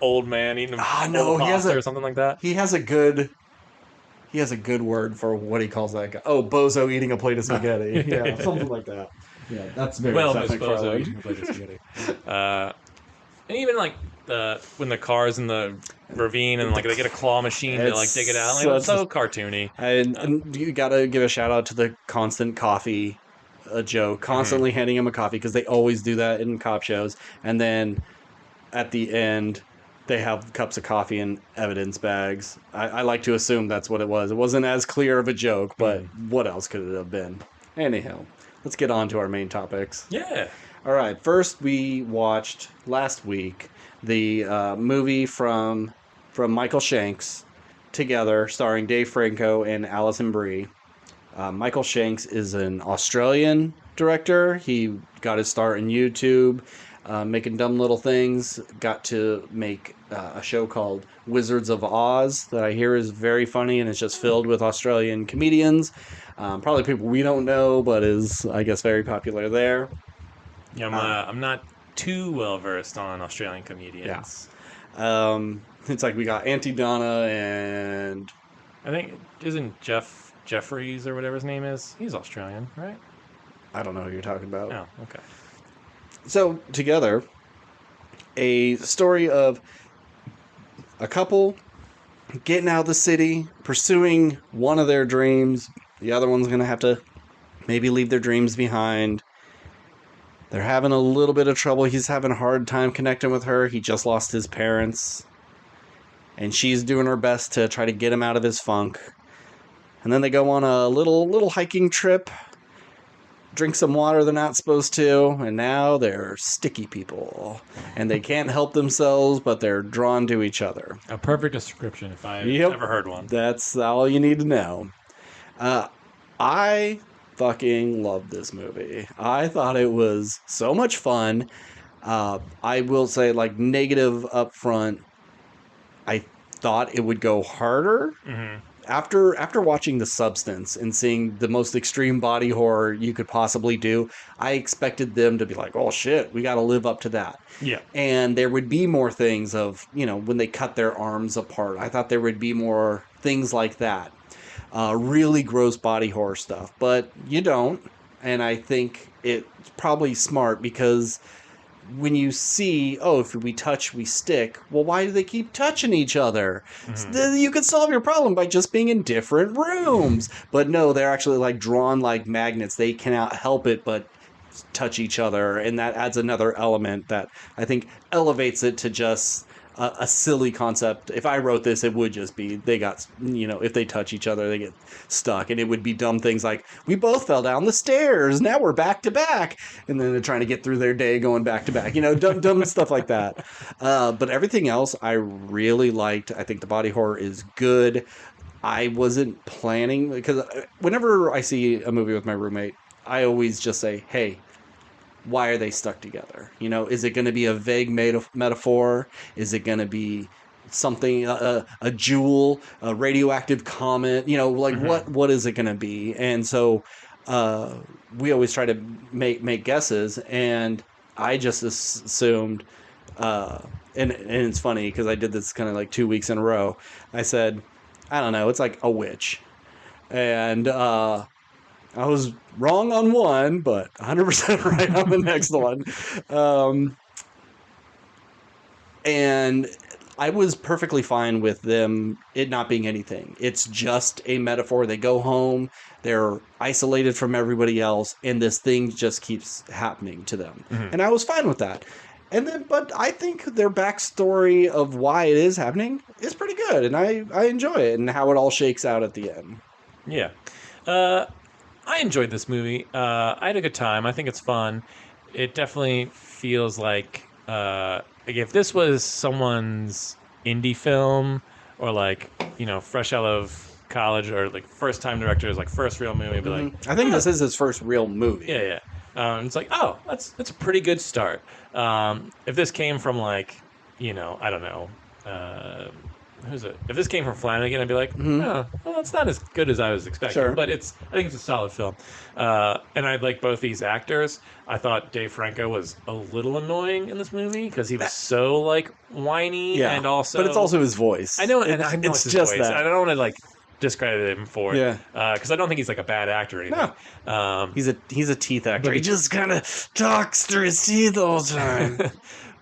S2: Old man eating
S1: pasta
S2: or something like that.
S1: He has a good word for what he calls that guy. Oh, Bozo eating a plate of spaghetti. Yeah, something like that. Yeah, that's very
S2: Miss Bozo eating a plate of spaghetti. And even like when the car's in the ravine and like they get a claw machine to like dig it out. Like, it was so cartoony.
S1: And you gotta give a shout out to the constant coffee joke, constantly handing him a coffee, because they always do that in cop shows. And then at the end, they have cups of coffee in evidence bags. I like to assume that's what it was. It wasn't as clear of a joke, but what else could it have been? Anyhow, let's get on to our main topics.
S2: Yeah.
S1: All right. First, we watched last week the movie from Michael Shanks, Together, starring Dave Franco and Alison Brie. Michael Shanks is an Australian director. He got his start in YouTube, making dumb little things. Got to make a show called Wizards of Oz that I hear is very funny, and it's just filled with Australian comedians. Probably people we don't know, but is, I guess, very popular there.
S2: Yeah, I'm not too well versed on Australian comedians.
S1: Yeah. It's like we got Auntie Donna and
S2: I think isn't Jeffries or whatever his name is? He's Australian, right?
S1: I don't know who you're talking about.
S2: Oh, okay.
S1: So, Together, a story of a couple getting out of the city, pursuing one of their dreams. The other one's going to have to maybe leave their dreams behind. They're having a little bit of trouble. He's having a hard time connecting with her. He just lost his parents. And she's doing her best to try to get him out of his funk. And then they go on a little hiking trip, drink some water they're not supposed to, and now they're sticky people. And they can't help themselves, but they're drawn to each other.
S2: A perfect description if I've ever heard one.
S1: That's all you need to know. I fucking loved this movie. I thought it was so much fun. I will say, like, negative up front, I thought it would go harder.
S2: Mm-hmm.
S1: After watching The Substance and seeing the most extreme body horror you could possibly do, I expected them to be like, oh shit, we got to live up to that.
S2: Yeah.
S1: And there would be more things of, when they cut their arms apart. I thought there would be more things like that. Really gross body horror stuff. But you don't. And I think it's probably smart because when you see, if we touch, we stick, well, why do they keep touching each other? Mm-hmm. You could solve your problem by just being in different rooms. But no, they're actually like drawn like magnets. They cannot help it but touch each other. And that adds another element that I think elevates it to just a silly concept. If I wrote this, it would just be they got, if they touch each other, they get stuck. And it would be dumb things like, we both fell down the stairs. Now we're back to back. And then they're trying to get through their day going back to back. Dumb stuff like that. But everything else I really liked. I think the body horror is good. I wasn't planning, because whenever I see a movie with my roommate, I always just say, hey, why are they stuck together? Is it going to be a vague metaphor? Is it going to be something, a jewel, a radioactive comet? What is it going to be? And so we always try to make guesses, and I just assumed, and it's funny because I did this kind of like 2 weeks in a row. I said, I don't know, it's like a witch. And I was wrong on one, but 100% right on the next one. And I was perfectly fine with it not being anything. It's just a metaphor. They go home, they're isolated from everybody else, and this thing just keeps happening to them. Mm-hmm. And I was fine with that. But I think their backstory of why it is happening is pretty good, and I enjoy it, and how it all shakes out at the end.
S2: Yeah. I enjoyed this movie. I had a good time. I think it's fun. It definitely feels like if this was someone's indie film or fresh out of college or first time director's first real movie, but
S1: I think this is his first real movie.
S2: Yeah. It's like, that's a pretty good start. If this came from I don't know. Who's it? If this came from Flanagan, I'd be like, it's not as good as I was expecting. Sure. But I think it's a solid film. And I like both these actors. I thought Dave Franco was a little annoying in this movie because he was so whiny and also.
S1: But it's also his voice.
S2: I know, and I know it's his just voice.
S1: That.
S2: I don't want to discredit him for it. Because I don't think he's a bad actor or anything.
S1: No. He's a teeth actor. He just kind of talks through his teeth all the time.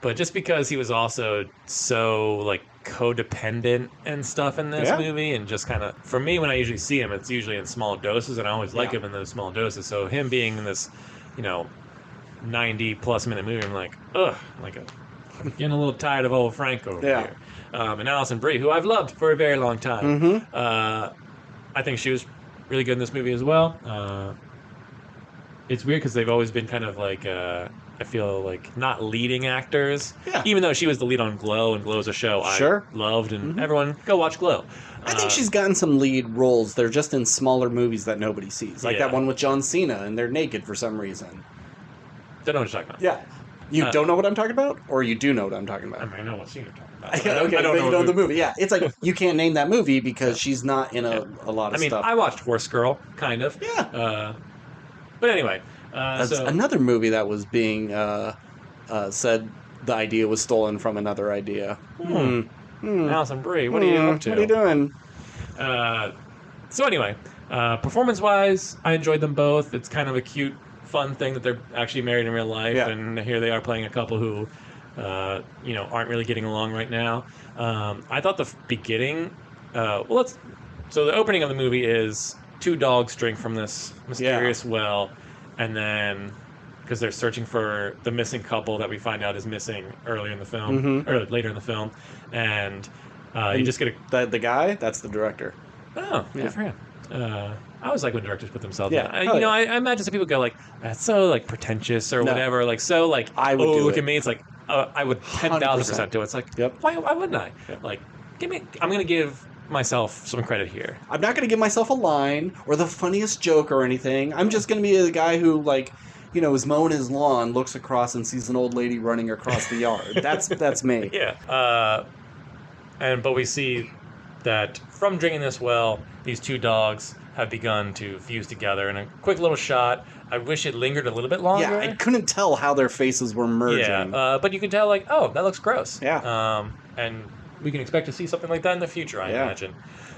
S2: But just because he was also so like codependent and stuff in this
S1: Yeah.
S2: movie, and just kind of for me when I usually see him, it's usually in small doses, and I always like
S1: Yeah.
S2: him in those small doses. So him being in this, 90+ minute movie, I'm like, ugh, I'm getting a little tired of old Frank over
S1: Yeah.
S2: here. And Alison Brie, who I've loved for a very long time,
S1: Mm-hmm.
S2: I think she was really good in this movie as well. It's weird because they've always been kind of like I feel like not leading actors.
S1: Yeah.
S2: Even though she was the lead on Glow, and Glow's a show
S1: Sure.
S2: I loved, and
S1: Mhm.
S2: everyone go watch Glow.
S1: I think she's gotten some lead roles. They're just in smaller movies that nobody sees. Like
S2: Yeah.
S1: that one with John Cena, and they're naked for some reason.
S2: Don't know what you're talking about.
S1: Yeah. You don't know what I'm talking about? Or you do know what I'm talking about?
S2: I mean, I know what scene you're talking about.
S1: Okay,
S2: I don't
S1: but you know the movie. Yeah, it's like you can't name that movie because she's not in a lot of
S2: I mean,
S1: stuff.
S2: I watched Horse Girl, kind of.
S1: Yeah.
S2: But anyway,
S1: That's
S2: so
S1: another movie that was being said the idea was stolen from another idea.
S2: Alison Brie, what are you up to?
S1: What are you doing?
S2: So anyway, performance-wise, I enjoyed them both. It's kind of a cute, fun thing that they're actually married in real life,
S1: Yeah.
S2: and here they are playing a couple who, aren't really getting along right now. I thought the beginning, so the opening of the movie is two dogs drink from this mysterious well, and then because they're searching for the missing couple that we find out is missing earlier in the film, or later in the film, and you just get
S1: the guy. That's the director.
S2: good for him. I always like when directors put themselves
S1: Yeah.
S2: in. I imagine some people go like, that's so like pretentious or whatever, like so like,
S1: I would do
S2: look
S1: it.
S2: at me. It's like I would 10,000% do it. It's like, why wouldn't I? Like, I'm gonna give myself some credit here.
S1: I'm not going to give myself a line or the funniest joke or anything. I'm just going to be the guy who is mowing his lawn, looks across and sees an old lady running across the yard. That's me.
S2: Yeah. But we see that from drinking this well, these two dogs have begun to fuse together in a quick little shot. I wish it lingered a little bit longer.
S1: Yeah, I couldn't tell how their faces were merging.
S2: Yeah, but you can tell, like, oh, that looks gross.
S1: Yeah.
S2: And we can expect to see something like that in the future, I imagine.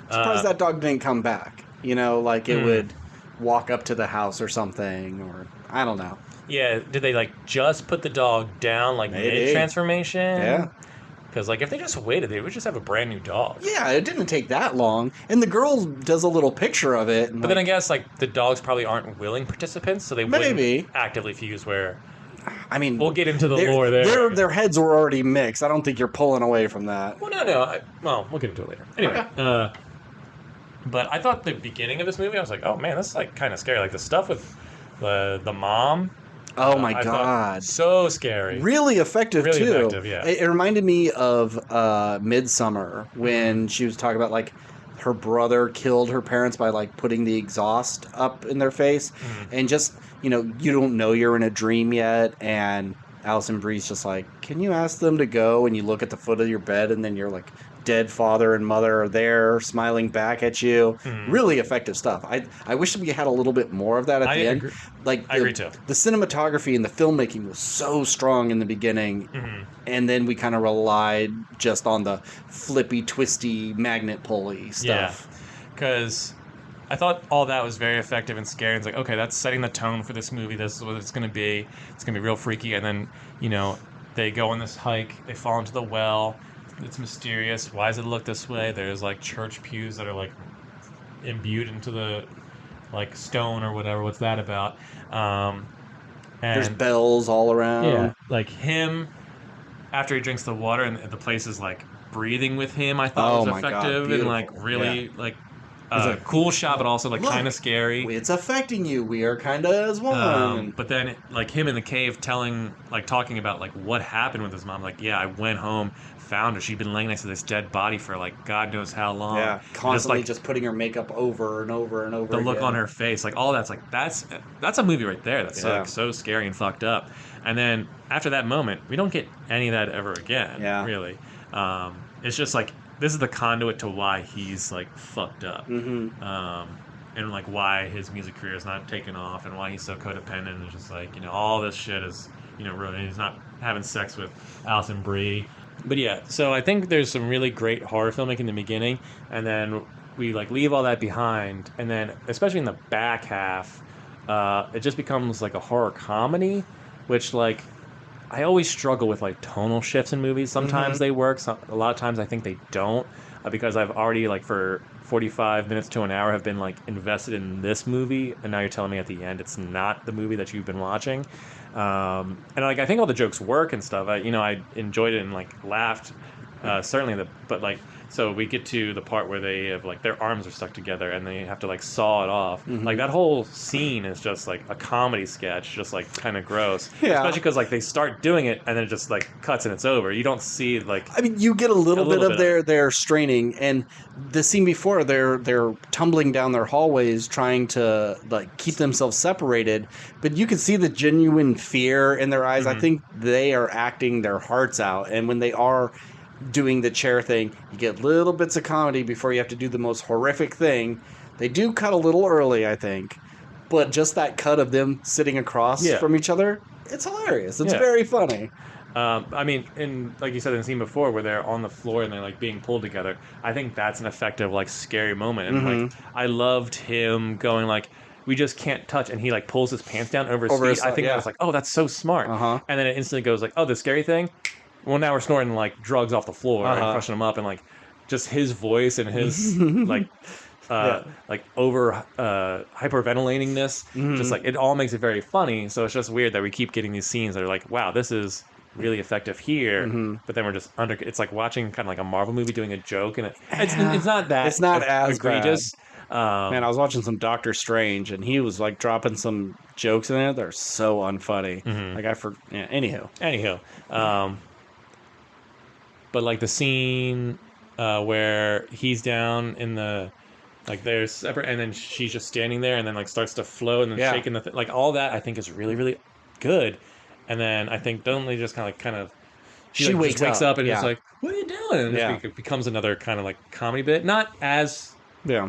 S1: Surprised that dog didn't come back. It would walk up to the house or something, or I don't know.
S2: Yeah, did they, just put the dog down, mid-transformation?
S1: Yeah.
S2: Because, if they just waited, they would just have a brand new dog.
S1: Yeah, it didn't take that long. And the girl does a little picture of it. And
S2: but then I guess, the dogs probably aren't willing participants, so they wouldn't actively fuse where...
S1: I mean...
S2: We'll get into the lore there.
S1: Their heads were already mixed. I don't think you're pulling away from that.
S2: Well, no. We'll get into it later. Anyway, but I thought the beginning of this movie, I was like, oh, man, this is, kind of scary. The stuff with the mom...
S1: Oh my
S2: I
S1: God!
S2: So scary.
S1: Really effective too.
S2: Really effective, yeah.
S1: It reminded me of Midsummer when she was talking about her brother killed her parents by putting the exhaust up in their face, and just you don't know you're in a dream yet, and Alison Brie's just like, can you ask them to go? And you look at the foot of your bed, and then your dead father and mother are there smiling back at you. Really effective stuff. I wish we had a little bit more of that at the end.
S2: I agree too.
S1: The cinematography and the filmmaking was so strong in the beginning, and then we kind of relied just on the flippy, twisty, magnet pulley stuff.
S2: Yeah, because I thought all that was very effective and scary. It's like, okay, that's setting the tone for this movie. This is what it's going to be. It's going to be real freaky. And then, they go on this hike. They fall into the well. It's mysterious. Why does it look this way? There's church pews that are imbued into the stone or whatever. What's that about? And
S1: there's bells all around.
S2: Yeah, him after he drinks the water and the place is breathing with him. I thought was effective and really a cool shot, but also kind of scary.
S1: It's affecting you. We are kind of as one.
S2: But then him in the cave talking about what happened with his mom. Yeah, I went home, found her. She'd been laying next to this dead body for God knows how long.
S1: Yeah, constantly just putting her makeup over and over and over.
S2: The look on her face, all that's that's a movie right there. That's so scary and fucked up. And then after that moment, we don't get any of that ever again.
S1: Yeah,
S2: really. It's just this is the conduit to why he's fucked up, and why his music career is not taking off, and why he's so codependent. It's just all this shit is ruined. He's not having sex with Alison Brie. But yeah, so I think there's some really great horror filmmaking in the beginning, and then we leave all that behind, and then especially in the back half, it just becomes a horror comedy, which I always struggle with like tonal shifts in movies. Sometimes they work. A lot of times I think they don't, because I've already like for 45 minutes to an hour have been like invested in this movie, and now you're telling me at the end it's not the movie that you've been watching. And like I think all the jokes work and stuff. I enjoyed it and like laughed. Certainly but like so we get to the part where they have like their arms are stuck together and they have to like saw it off. Like that whole scene is just like a comedy sketch, just like kind of gross.
S1: Yeah.
S2: Especially because like they start doing it and then it just like cuts and it's over. You don't see like.
S1: I mean, you get a little bit of their straining, and the scene before they're tumbling down their hallways trying to like keep themselves separated, but you can see the genuine fear in their eyes. I think they are acting their hearts out, and when they are doing the chair thing, you get little bits of comedy before you have to do the most horrific thing. They do cut a little early, I think, but just that cut of them sitting across from each other, it's hilarious. It's very funny.
S2: I mean, in like you said in the scene before, where they're on the floor and they're like being pulled together, I think that's an effective like scary moment. And like I loved him going like, "We just can't touch," and he like pulls his pants down over his feet. I think that was like, oh, that's so smart. And then it instantly goes like, oh, the scary thing. Well, now we're snorting like drugs off the floor and crushing them up, and like just his voice and his like over hyperventilatingness, just like it all makes it very funny. So it's just weird that we keep getting these scenes that are like, wow, this is really effective here, but then we're just under. It's like watching kind of like a Marvel movie doing a joke, and it's not that
S1: it's not as
S2: egregious.
S1: Man, I was watching some Doctor Strange, and he was like dropping some jokes in it. They're so unfunny. Like anywho.
S2: But like the scene where he's down in the like they're separate, and then she's just standing there, and then like starts to float and then shaking the like all that I think is really really good. And then I think don't they just kind of she like, wakes up and is like, what are you doing? And it becomes another kind of like comedy bit, not as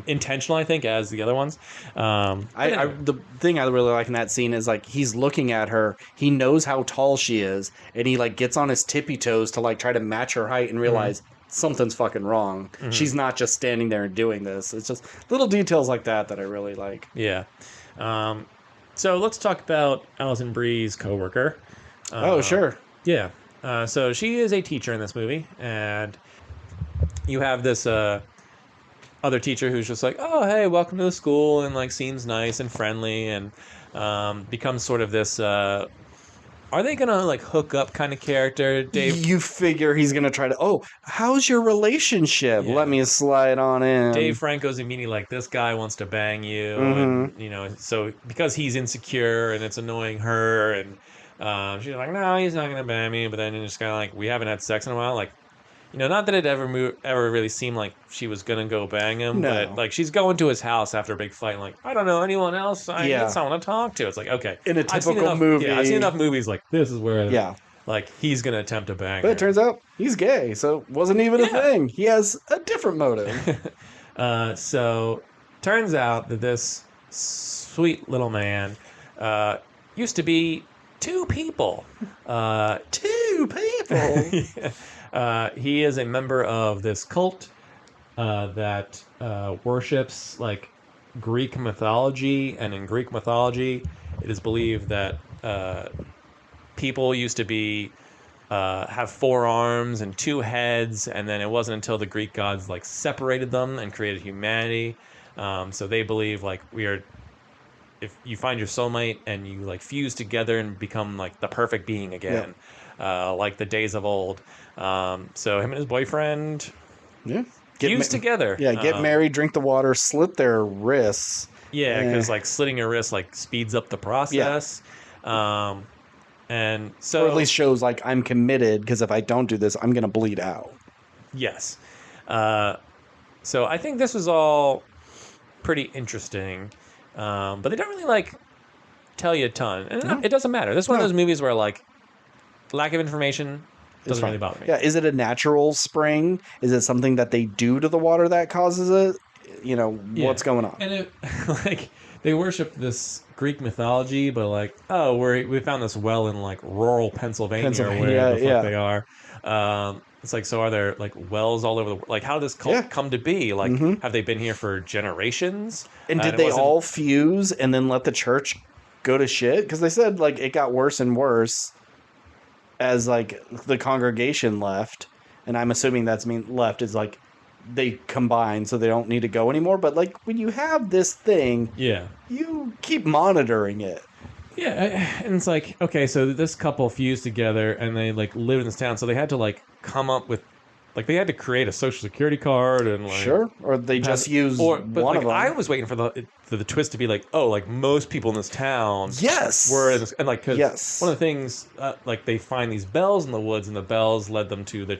S2: intentional I think as the other ones.
S1: The thing I really like in that scene is like he's looking at her, he knows how tall she is, and he like gets on his tippy toes to like try to match her height and realize something's fucking wrong. She's not just standing there and doing this. It's just little details like that I really like.
S2: So let's talk about Alison Brie's coworker.
S1: Sure.
S2: So she is a teacher in this movie, and you have this other teacher who's just like, oh, hey, welcome to the school, and like seems nice and friendly, and becomes sort of this are they gonna like hook up kind of character. Dave,
S1: you figure he's gonna try to, how's your relationship? Let me slide on in.
S2: Dave Franco's immediately like, this guy wants to bang you, and so because he's insecure and it's annoying her, and she's like, no, he's not gonna bang me, but then it's just kind of like, we haven't had sex in a while, like, not that it ever really seemed like she was gonna go bang him, but like she's going to his house after a big fight, and like, I don't know anyone else I need someone to talk to. It's like, okay,
S1: in a typical movie,
S2: I've seen enough movies like this is where like he's gonna attempt to bang
S1: but
S2: her.
S1: It turns out he's gay, so it wasn't even a thing. He has a different motive.
S2: So turns out that this sweet little man used to be two people. He is a member of this cult that worships like Greek mythology, and in Greek mythology, it is believed that people used to be have 4 arms and 2 heads, and then it wasn't until the Greek gods like separated them and created humanity. So they believe like if you find your soulmate and you like fuse together and become like the perfect being again, like the days of old. So him and his boyfriend fuse together.
S1: Get married, drink the water, slit their wrists.
S2: Because like slitting your wrist like speeds up the process. And so,
S1: or at least shows like I'm committed, because if I don't do this, I'm gonna bleed out.
S2: Yes. So I think this was all pretty interesting, but they don't really like tell you a ton, and it doesn't matter. This is one of those movies where like lack of information doesn't really bother me.
S1: Is it a natural spring? Is it something that they do to the water that causes it? What's going on?
S2: And it, like they worship this Greek mythology, but like, we found this well in like rural Pennsylvania or wherever the fuck they are. It's like, so are there like wells all over the world? Like, how did this cult come to be? Like, have they been here for generations?
S1: And did they all fuse and then let the church go to shit? Because they said like it got worse and worse. as like the congregation left, and I'm assuming that's mean left is like they combine so they don't need to go anymore. But like when you have this thing,
S2: Yeah.
S1: you keep monitoring it.
S2: Yeah, and it's like, okay, so this couple fused together and they like live in this town, so they had to like come up with, like they had to create a social security card and like
S1: Sure, or they just use
S2: but
S1: one
S2: like
S1: of
S2: I
S1: them.
S2: was waiting for the twist to be like, oh, like most people in this town
S1: Yes,
S2: were in this, and like because
S1: yes,
S2: one of the things like they find these bells in the woods and the bells led them to the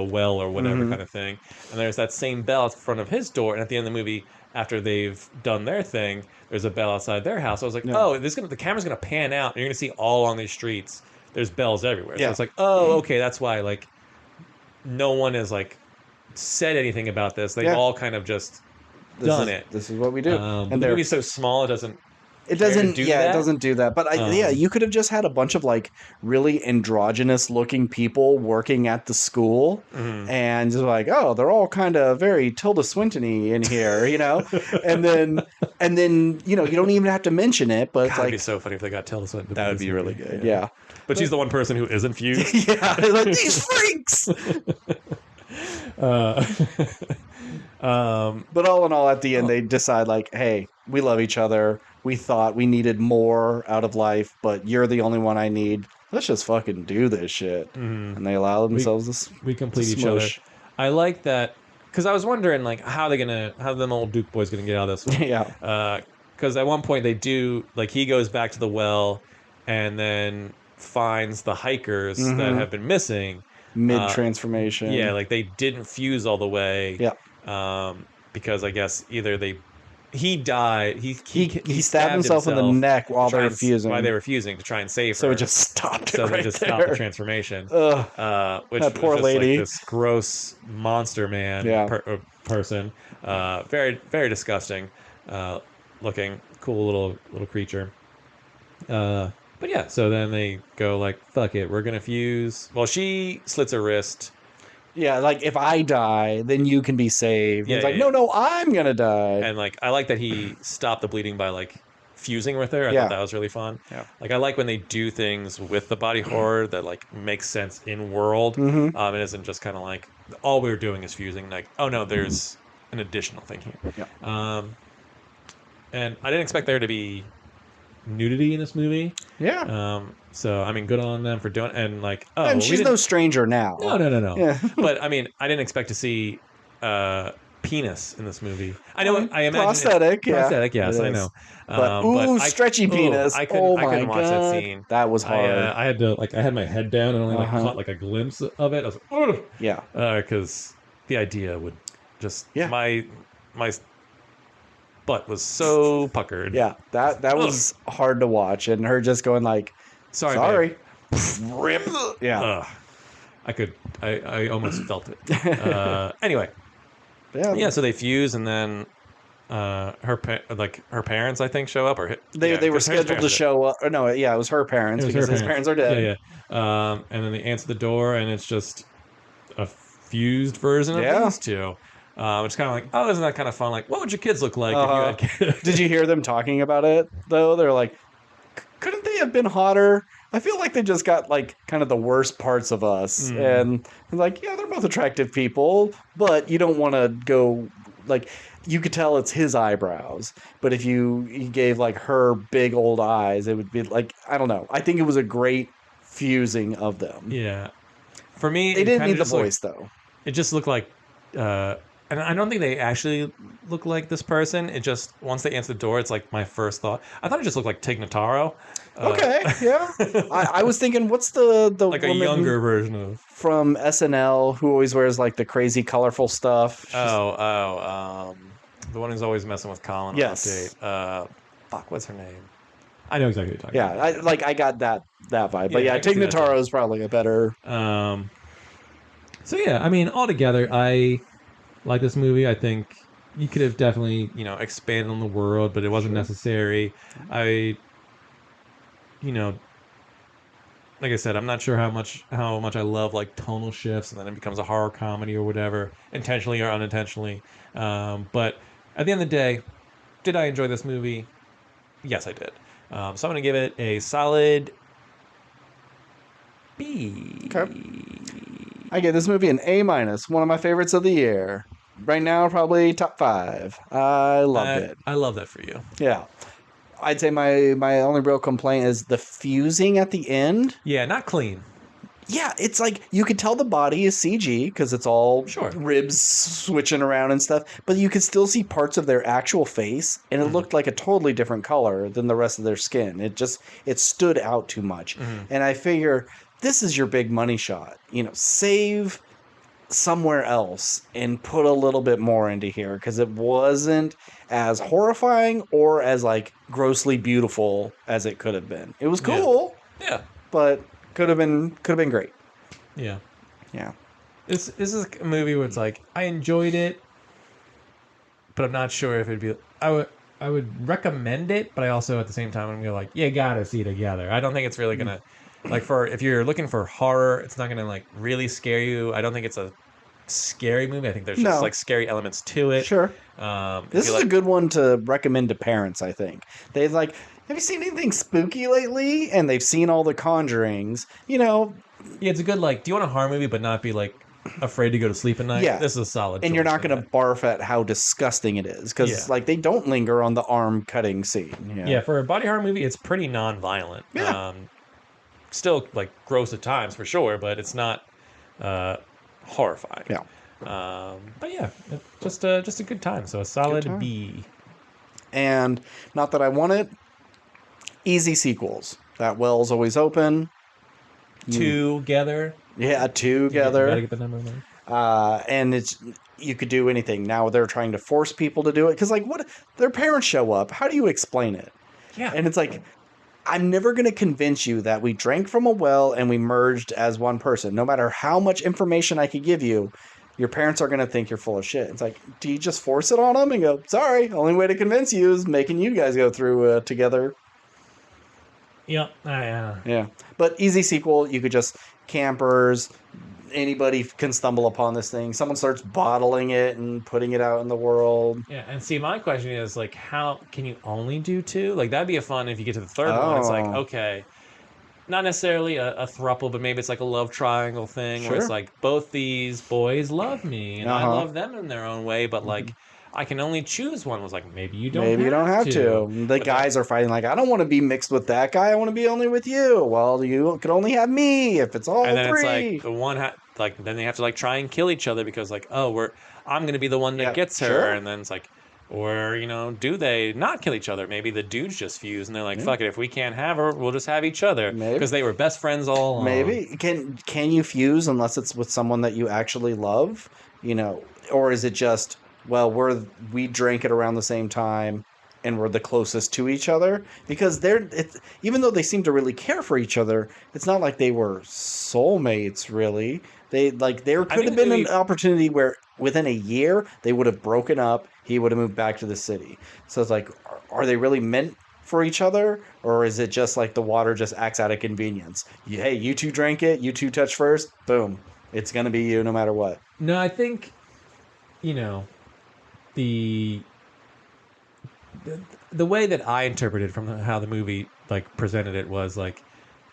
S2: well or whatever kind of thing, and there's that same bell in front of his door, and at the end of the movie after they've done their thing, there's a bell outside their house. I was like,
S1: yeah,
S2: oh, the camera's gonna pan out, and you're gonna see all on these streets. There's bells everywhere. So
S1: yeah.
S2: it's like, oh, okay, that's why like no one has like said anything about this. They've
S1: Yeah.
S2: all kind of just done it.
S1: This is what we do.
S2: But
S1: And
S2: the
S1: they're
S2: movie's so small, it doesn't
S1: it
S2: care to
S1: doesn't
S2: do
S1: yeah,
S2: that.
S1: it doesn't do that. But yeah, you could have just had a bunch of like really androgynous looking people working at the school and just like, oh, they're all kind of very Tilda Swinton-y in here, you know? and then, you know, you don't even have to mention it, but it's
S2: God, it'd
S1: like
S2: be so funny if they got Tilda Swinton.
S1: that would be really good. Yeah.
S2: But she's the one person who isn't fused.
S1: Yeah, like these freaks. But all in all, at the end, they decide like, hey, we love each other. We thought we needed more out of life, but you're the only one I need. Let's just fucking do this shit. And they allow themselves this.
S2: We complete each other. I like that because I was wondering like how them old Duke boys gonna get out of this one.
S1: Yeah.
S2: Because at one point they do like he goes back to the well and then finds the hikers that have been missing
S1: Mid transformation.
S2: Yeah, like they didn't fuse all the way.
S1: Yeah.
S2: Because I guess either he died. He
S1: stabbed himself in the neck while they were fusing.
S2: While they were fusing to try and save her.
S1: So it just stopped.
S2: So they just stopped the transformation. Which
S1: that
S2: was
S1: poor
S2: just
S1: lady.
S2: like this gross monster man person. Very very disgusting looking. Cool little creature. But yeah, so then they go like, fuck it, we're gonna fuse. Well, she slits her wrist.
S1: Yeah, like if I die, then you can be saved.
S2: Yeah,
S1: it's like,
S2: yeah.
S1: no, I'm gonna die.
S2: And like, I like that he stopped the bleeding by like fusing with her. I thought that was really fun.
S1: Yeah.
S2: Like I like when they do things with the body horror that like makes sense in world. It isn't just kind of like all we're doing is fusing. Like, oh no, there's an additional thing here.
S1: Yeah.
S2: And I didn't expect there to be nudity in this movie.
S1: Yeah.
S2: So I mean, good on them for doing. And like, oh,
S1: and she's no stranger now.
S2: No.
S1: Yeah.
S2: But I mean, I didn't expect to see penis in this movie. I know. I imagine
S1: prosthetic.
S2: Prosthetic. Yes, I know.
S1: But stretchy penis.
S2: I couldn't
S1: my
S2: watch
S1: God.
S2: that scene.
S1: That was hard.
S2: I had to like. I had my head down and only like caught like a glimpse of it. I was like, ugh.
S1: Yeah.
S2: Because the idea would just my butt was so puckered.
S1: Yeah. That was hard to watch, and her just going like, sorry. Rip. Yeah.
S2: I almost felt it. Anyway.
S1: Yeah.
S2: So they fuse, and then her parents, I think, show up, or
S1: they were scheduled to show up. Or no, it was her parents because his parents are dead.
S2: Yeah. And then they answer the door, and it's just a fused version of these two. It's kind of like, oh, isn't that kind of fun? Like, what would your kids look like if you had kids?
S1: Did you hear them talking about it though? They're like, couldn't they have been hotter? I feel like they just got like kind of the worst parts of us, and like, yeah, they're both attractive people, but you don't want to go like. You could tell it's his eyebrows, but if he gave like her big old eyes, it would be like, I don't know. I think it was a great fusing of them.
S2: Yeah, for me,
S1: they didn't need the voice though.
S2: It just looked like. And I don't think they actually look like this person. It just, once they answer the door, it's like my first thought. I thought it just looked like Tig Notaro.
S1: Okay, yeah. I was thinking, what's the
S2: like a younger version of
S1: from SNL who always wears like the crazy colorful stuff?
S2: The one who's always messing with Colin.
S1: Yes.
S2: What's her name? I know exactly what you're talking
S1: Yeah,
S2: about.
S1: I got that vibe. But yeah, Tig Notaro is probably a better.
S2: So yeah, I mean, altogether, I like this movie. I think you could have definitely, expanded on the world, but it wasn't necessary. Like I said, I'm not sure how much I love like tonal shifts, and then it becomes a horror comedy or whatever, intentionally or unintentionally. But at the end of the day, did I enjoy this movie? Yes, I did. So I'm going to give it a solid B.
S1: Okay. I give this movie an A-. One of my favorites of the year. Right now, probably top 5. I loved it.
S2: I love that for you.
S1: Yeah. I'd say my only real complaint is the fusing at the end.
S2: Yeah, not clean.
S1: Yeah, it's like you could tell the body is CG because it's all ribs switching around and stuff, but you could still see parts of their actual face, and it looked like a totally different color than the rest of their skin. It stood out too much. And I figure this is your big money shot. Save somewhere else and put a little bit more into here because it wasn't as horrifying or as like grossly beautiful as it could have been. It was cool.
S2: Yeah.
S1: But could have been great.
S2: Yeah.
S1: Yeah.
S2: This is a movie where it's like I enjoyed it, but I'm not sure if it'd be. I would recommend it, but I also at the same time I'm gonna be like, you gotta see together. I don't think it's really gonna like if you're looking for horror, it's not gonna like really scare you. I don't think it's a scary movie. I think there's just like scary elements to it.
S1: Sure. This is a good one to recommend to parents, I think. They're like, have you seen anything spooky lately? And they've seen all the Conjurings. Yeah,
S2: it's a good like, do you want a horror movie but not be like afraid to go to sleep at night?
S1: Yeah.
S2: This is a solid
S1: And you're not going to barf at how disgusting it is because like they don't linger on the arm cutting scene.
S2: Yeah, for a body horror movie, it's pretty non-violent.
S1: Yeah.
S2: Still like gross at times for sure, but it's not horrifying.
S1: Yeah.
S2: But yeah, just a good time. So a solid B.
S1: And not that I want it. Easy sequels. That well's always open.
S2: Together.
S1: Yeah, together.
S2: You gotta get the number there.
S1: And you could do anything. Now they're trying to force people to do it because, like, what their parents show up. How do you explain it?
S2: Yeah.
S1: And it's like, I'm never going to convince you that we drank from a well and we merged as one person. No matter how much information I could give you, your parents are going to think you're full of shit. It's like, do you just force it on them and go, sorry, only way to convince you is making you guys go through together?
S2: Yep.
S1: Yeah. But easy sequel, you could just campers, anybody can stumble upon this thing. Someone starts bottling it and putting it out in the world.
S2: Yeah, and see, my question is, like, how can you only do 2? Like, that'd be a fun if you get to the third one. It's like, okay, not necessarily a throuple, but maybe it's like a love triangle thing where it's like, both these boys love me, and I love them in their own way, but, like, I can only choose one. Was like, maybe you don't have to.
S1: The guys are fighting like, I don't want to be mixed with that guy. I want to be only with you. Well, you could only have me if it's all 3.
S2: And then it's like, the one then they have to like try and kill each other because like, oh, I'm going to be the one that gets her. Sure. And then it's like, or, do they not kill each other? Maybe the dudes just fuse and they're like, fuck it. If we can't have her, we'll just have each other. Because they were best friends all along.
S1: Maybe. Can you fuse unless it's with someone that you actually love? Or is it just, well, we drank it around the same time and we're the closest to each other? Because even though they seem to really care for each other, it's not like they were soulmates, really. There could have been an opportunity where within a year they would have broken up. He would have moved back to the city. So it's like, are they really meant for each other? Or is it just like the water just acts out of convenience? Hey, you two drank it. You two touch first. Boom. It's going to be you no matter what.
S2: No, I think, the way that I interpreted from how the movie like presented it was like,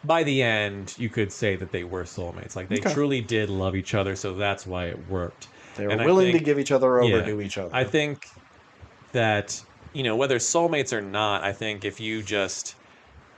S2: by the end you could say that they were soulmates. Like they truly did love each other, so that's why it worked.
S1: They were willing to give each other over to each other.
S2: I think that whether soulmates or not, I think if you just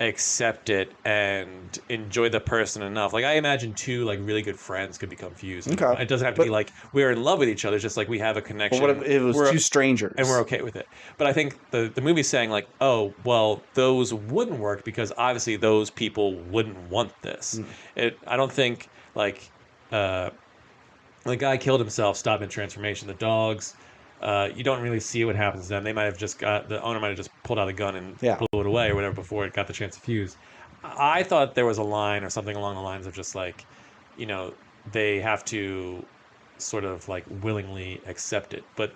S2: accept it and enjoy the person enough. Like I imagine 2 like really good friends could become fused.
S1: Okay.
S2: It doesn't have to be like we're in love with each other. It's just like we have a connection.
S1: But what if it was 2 strangers
S2: and we're okay with it? But I think the movie's saying like, oh well, those wouldn't work because obviously those people wouldn't want this. I don't think like the guy killed himself, stopped in transformation. The dogs. You don't really see what happens to them. They might have the owner might have just pulled out a gun and blew it away or whatever before it got the chance to fuse. I thought there was a line or something along the lines of just like, they have to sort of like willingly accept it. But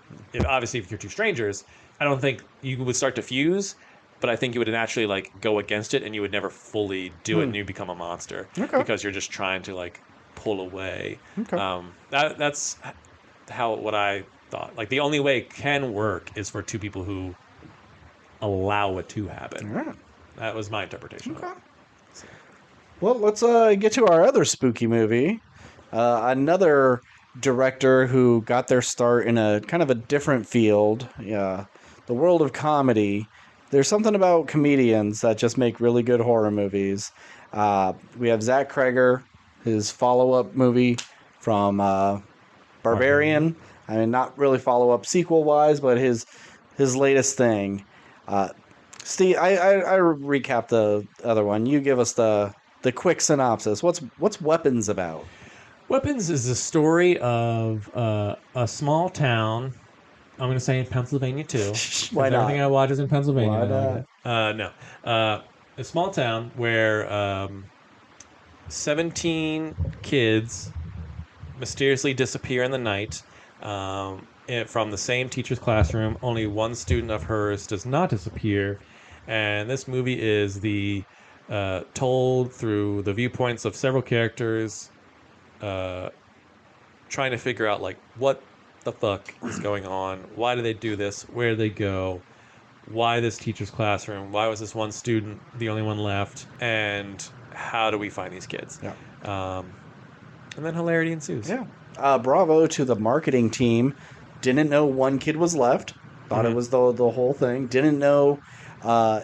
S2: obviously if you're 2 strangers, I don't think you would start to fuse, but I think you would naturally like go against it and you would never fully do it and you become a monster because you're just trying to like pull away. That's what I thought. Like the only way it can work is for 2 people who allow it to happen. That was my interpretation.
S1: Well, let's get to our other spooky movie. Another director who got their start in a kind of a different field, the world of comedy. There's something about comedians that just make really good horror movies. We have Zach Kreger, his follow-up movie from Barbarian. I mean, not really follow-up sequel-wise, but his latest thing. Uh, Steve, I recap the other one. You give us the quick synopsis. What's Weapons about?
S2: Weapons is the story of a small town. I'm going to say in Pennsylvania too,
S1: Why
S2: because everything I
S1: not?
S2: watch is in Pennsylvania.
S1: Why
S2: I like
S1: not?
S2: it. No, a small town where 17 kids mysteriously disappear in the night from the same teacher's classroom. Only one student of hers does not disappear, and this movie is the told through the viewpoints of several characters, uh, trying to figure out like what the fuck is going on. Why do they do this? Where do they go? Why this teacher's classroom? Why was this one student the only one left? And how do we find these kids?
S1: Yeah.
S2: And then hilarity ensues.
S1: Yeah. Bravo to the marketing team. Didn't know one kid was left. Thought it was the whole thing. Didn't know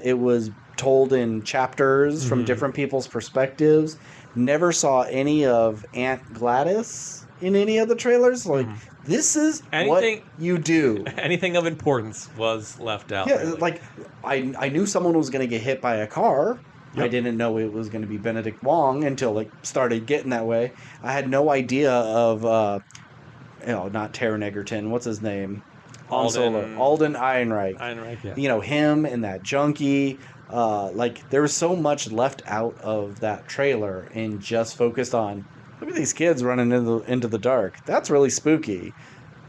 S1: it was told in chapters from different people's perspectives. Never saw any of Aunt Gladys in any of the trailers. Like, this is
S2: Anything-
S1: what you do.
S2: Anything of importance was left out.
S1: Yeah,
S2: really.
S1: like I knew someone was going to get hit by a car. I
S2: Yep.
S1: didn't know it was going to be Benedict Wong until it started getting that way. I had no idea of, not Taron Egerton. What's his name? Alden Ehrenreich.
S2: Yeah.
S1: You know, him and that junkie. Like, there was so much left out of that trailer and just focused on, look at these kids running into the dark. That's really spooky.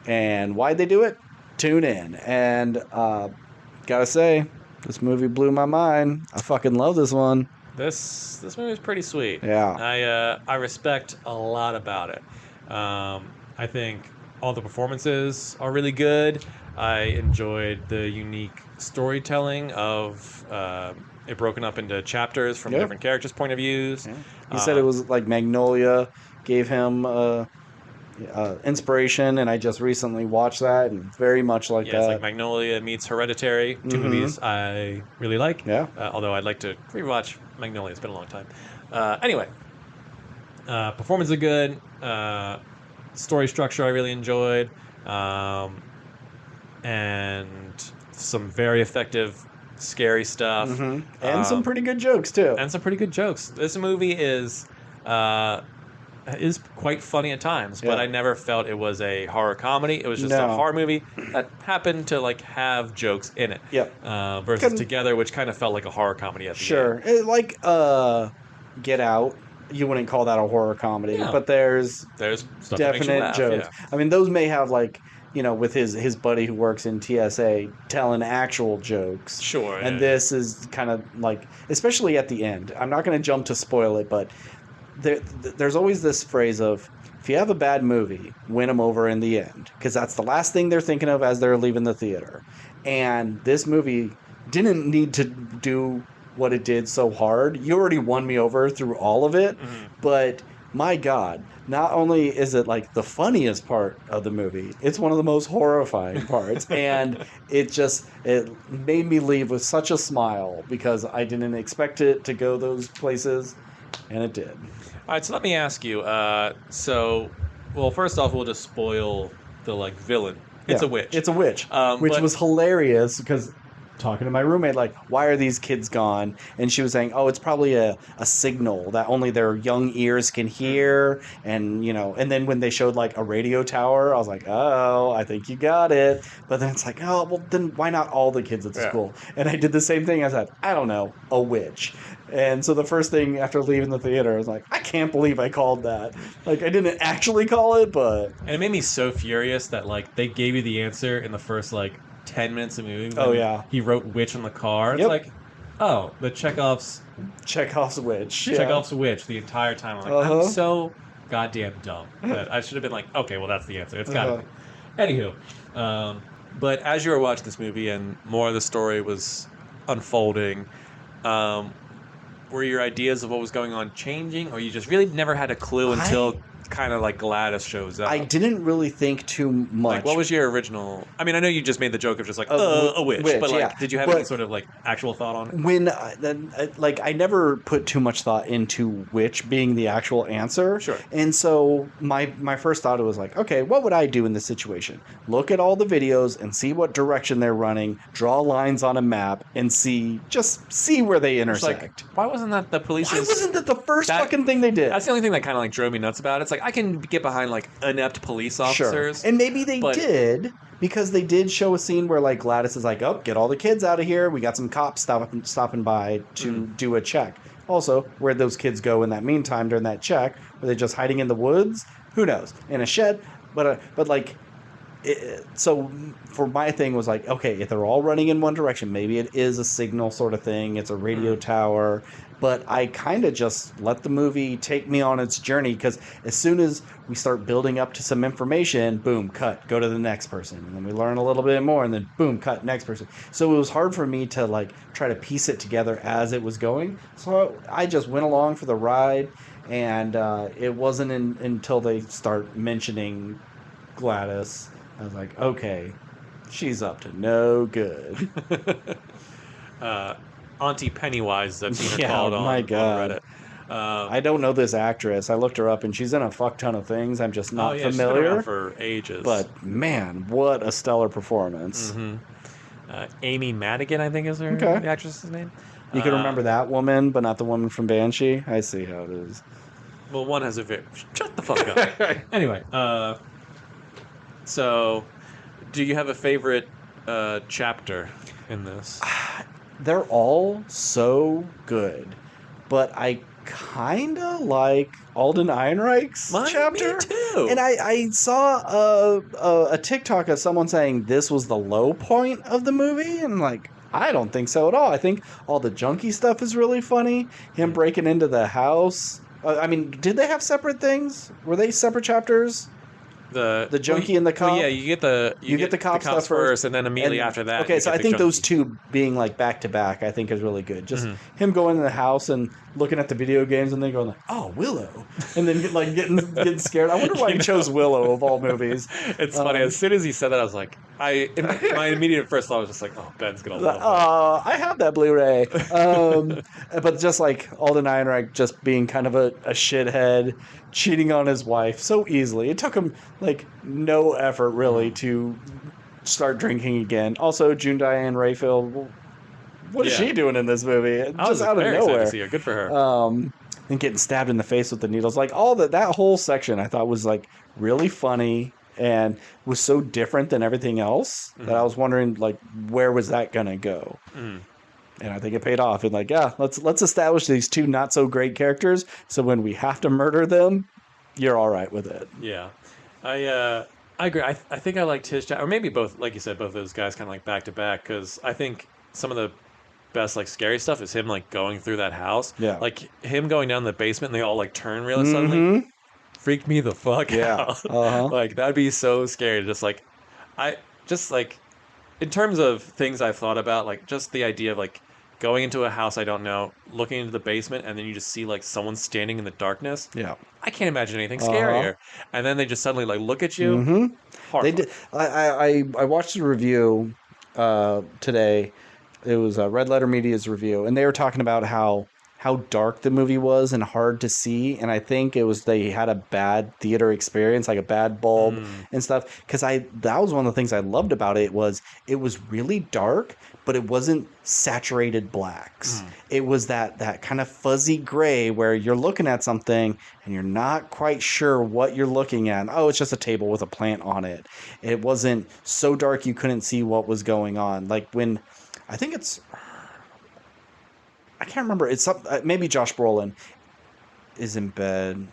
S1: And why'd they do it? Tune in. And gotta say, this movie blew my mind. I fucking love this one.
S2: This movie is pretty sweet.
S1: Yeah.
S2: I respect a lot about it. I think all the performances are really good. I enjoyed the unique storytelling of it broken up into chapters from different characters' point of views.
S1: Yeah. He said it was like Magnolia gave him inspiration, and I just recently watched that, and very much like that.
S2: It's like Magnolia meets Hereditary, two movies I really like.
S1: Yeah.
S2: Although I'd like to rewatch Magnolia. It's been a long time. Anyway, performances are good. Story structure I really enjoyed. And some very effective, scary stuff.
S1: And some pretty good jokes, too.
S2: And some pretty good jokes. This movie is quite funny at times, but I never felt it was a horror comedy. It was just a horror movie that happened to like have jokes in it.
S1: Yep.
S2: Versus Together, which kind of felt like a horror comedy at the end.
S1: Sure. Like Get Out. You wouldn't call that a horror comedy, but there's
S2: stuff that makes you
S1: definite
S2: laugh,
S1: jokes.
S2: yeah.
S1: I mean, those may have like, with his buddy who works in TSA telling actual jokes.
S2: Sure.
S1: And this is kind of like, especially at the end. I'm not going to jump to spoil it, but there's always this phrase of, if you have a bad movie, win them over in the end, because that's the last thing they're thinking of as they're leaving the theater. And this movie didn't need to do what it did so hard. You already won me over through all of it, but my God, not only is it like the funniest part of the movie, it's one of the most horrifying parts. And it made me leave with such a smile because I didn't expect it to go those places, and it did.
S2: All right, so let me ask you. First off, we'll just spoil the villain. It's a witch.
S1: It's a witch, which was hilarious because talking to my roommate, like, why are these kids gone? And she was saying, oh, it's probably a signal that only their young ears can hear. And, and then when they showed like a radio tower, I was like, oh, I think you got it. But then it's like, oh, well, then why not all the kids at the school? And I did the same thing. I said, I don't know, a witch. And so the first thing after leaving the theater, I was like, I can't believe I called that. Like, I didn't actually call it, but...
S2: And it made me so furious that, they gave you the answer in the first, 10 minutes of the movie.
S1: Oh, yeah.
S2: He wrote witch on the car. It's like, oh, the Chekhov's
S1: witch.
S2: Chekhov's witch the entire time. I'm like, I'm so goddamn dumb that I should have been like, okay, well, that's the answer. It's gotta be. Anywho, but as you were watching this movie and more of the story was unfolding, were your ideas of what was going on changing, or you just really never had a clue until kind of like Gladys shows up?
S1: I didn't really think too much.
S2: Like, what was your original? I mean, I know you just made the joke of just like a witch, but like,
S1: yeah.
S2: did you have any sort of like actual thought on it?
S1: When I never put too much thought into which being the actual answer.
S2: Sure.
S1: And so my first thought was like, okay, what would I do in this situation? Look at all the videos and see what direction they're running, draw lines on a map, and see where they intersect.
S2: Like, why wasn't that the police's...
S1: Why wasn't that the first fucking thing they did?
S2: That's the only thing that kind of like drove me nuts about it. It's like, I can get behind like inept police officers.
S1: Sure. And maybe they did, because they did show a scene where like Gladys is like, oh, get all the kids out of here. We got some cops stopping by to do a check. Also, where'd those kids go in that meantime during that check? Were they just hiding in the woods? Who knows? In a shed? But like... so for my thing was like, okay, if they're all running in one direction, maybe it is a signal sort of thing. It's a radio tower. But I kind of just let the movie take me on its journey, because as soon as we start building up to some information, boom, cut, go to the next person. And then we learn a little bit more, and then boom, cut, next person. So it was hard for me to like try to piece it together as it was going. So I just went along for the ride, and it wasn't until they start mentioning Gladys, I was like, okay, she's up to no good.
S2: Auntie Pennywise, I've seen her called on,
S1: my God.
S2: on Reddit.
S1: I don't know this actress. I looked her up, and she's in a fuck ton of things. I'm just not familiar.
S2: She's been around for ages.
S1: But man, what a stellar performance.
S2: Mm-hmm. Amy Madigan, I think is the actress's name.
S1: You can remember that woman, but not the woman from Banshee. I see how it is.
S2: Well, one has a very... Shut the fuck up. Anyway, so do you have a favorite chapter in this?
S1: They're all so good, but I kind of like Alden Ehrenreich's chapter.
S2: Me too.
S1: And I saw a TikTok of someone saying this was the low point of the movie, and like, I don't think so at all. I think all the junkie stuff is really funny. Him breaking into the house. I mean, did they have separate things? Were they separate chapters? The junkie and the cop.
S2: Well, yeah, you get the
S1: cop stuff
S2: first, and then immediately after that.
S1: Okay, so I think those two being like back to back, I think is really good. Just him going in the house and looking at the video games, and then going like, "Oh, Willow," and then getting scared. I wonder why he chose Willow of all movies.
S2: It's funny. As soon as he said that, I was like, my immediate first thought was just like, "Oh, Ben's gonna love that."
S1: I have that Blu-ray. But just like Alden Ehrenreich just being kind of a shithead, cheating on his wife so easily. It took him like no effort really to start drinking again. Also, June Diane Raphael, what is she doing in this movie? Just out of nowhere.
S2: To see her. Good for her.
S1: And getting stabbed in the face with the needles. Like all that whole section I thought was like really funny and was so different than everything else that I was wondering like where was that gonna go? And I think it paid off. And like, yeah, let's establish these two not so great characters, so when we have to murder them, you're all right with it.
S2: Yeah, I agree. I think I liked his or maybe both. Like you said, both of those guys kind of like back to back, because I think some of the best like scary stuff is him like going through that house. Yeah, like him going down the basement and they all like turn really suddenly. Freaked me the fuck out. Like that'd be so scary. Just like in terms of things I've thought about, like just the idea of like going into a house I don't know, looking into the basement, and then you just see like someone standing in the darkness. Yeah, I can't imagine anything scarier. And then they just suddenly like look at you.
S1: They did. I watched a review today. It was Red Letter Media's review, and they were talking about how dark the movie was and hard to see. And I think it was they had a bad theater experience, like a bad bulb and stuff. Because that was one of the things I loved about it was really dark, but it wasn't saturated blacks. It was that kind of fuzzy gray where you're looking at something and you're not quite sure what you're looking at. Oh, it's just a table with a plant on it. It wasn't so dark you couldn't see what was going on. Like when I think I can't remember. It's maybe Josh Brolin is in bed.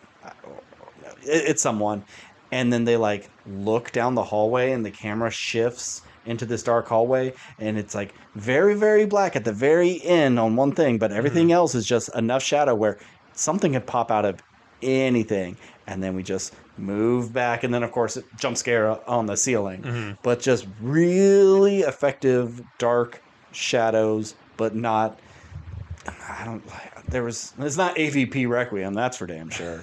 S1: It's someone. And then they like look down the hallway and the camera shifts into this dark hallway. And it's like very, very black at the very end on one thing. But everything else is just enough shadow where something could pop out of anything. And then we just move back. And then, of course, jump scare on the ceiling. But just really effective dark shadows, but not... I don't. It's not AVP Requiem. That's for damn sure.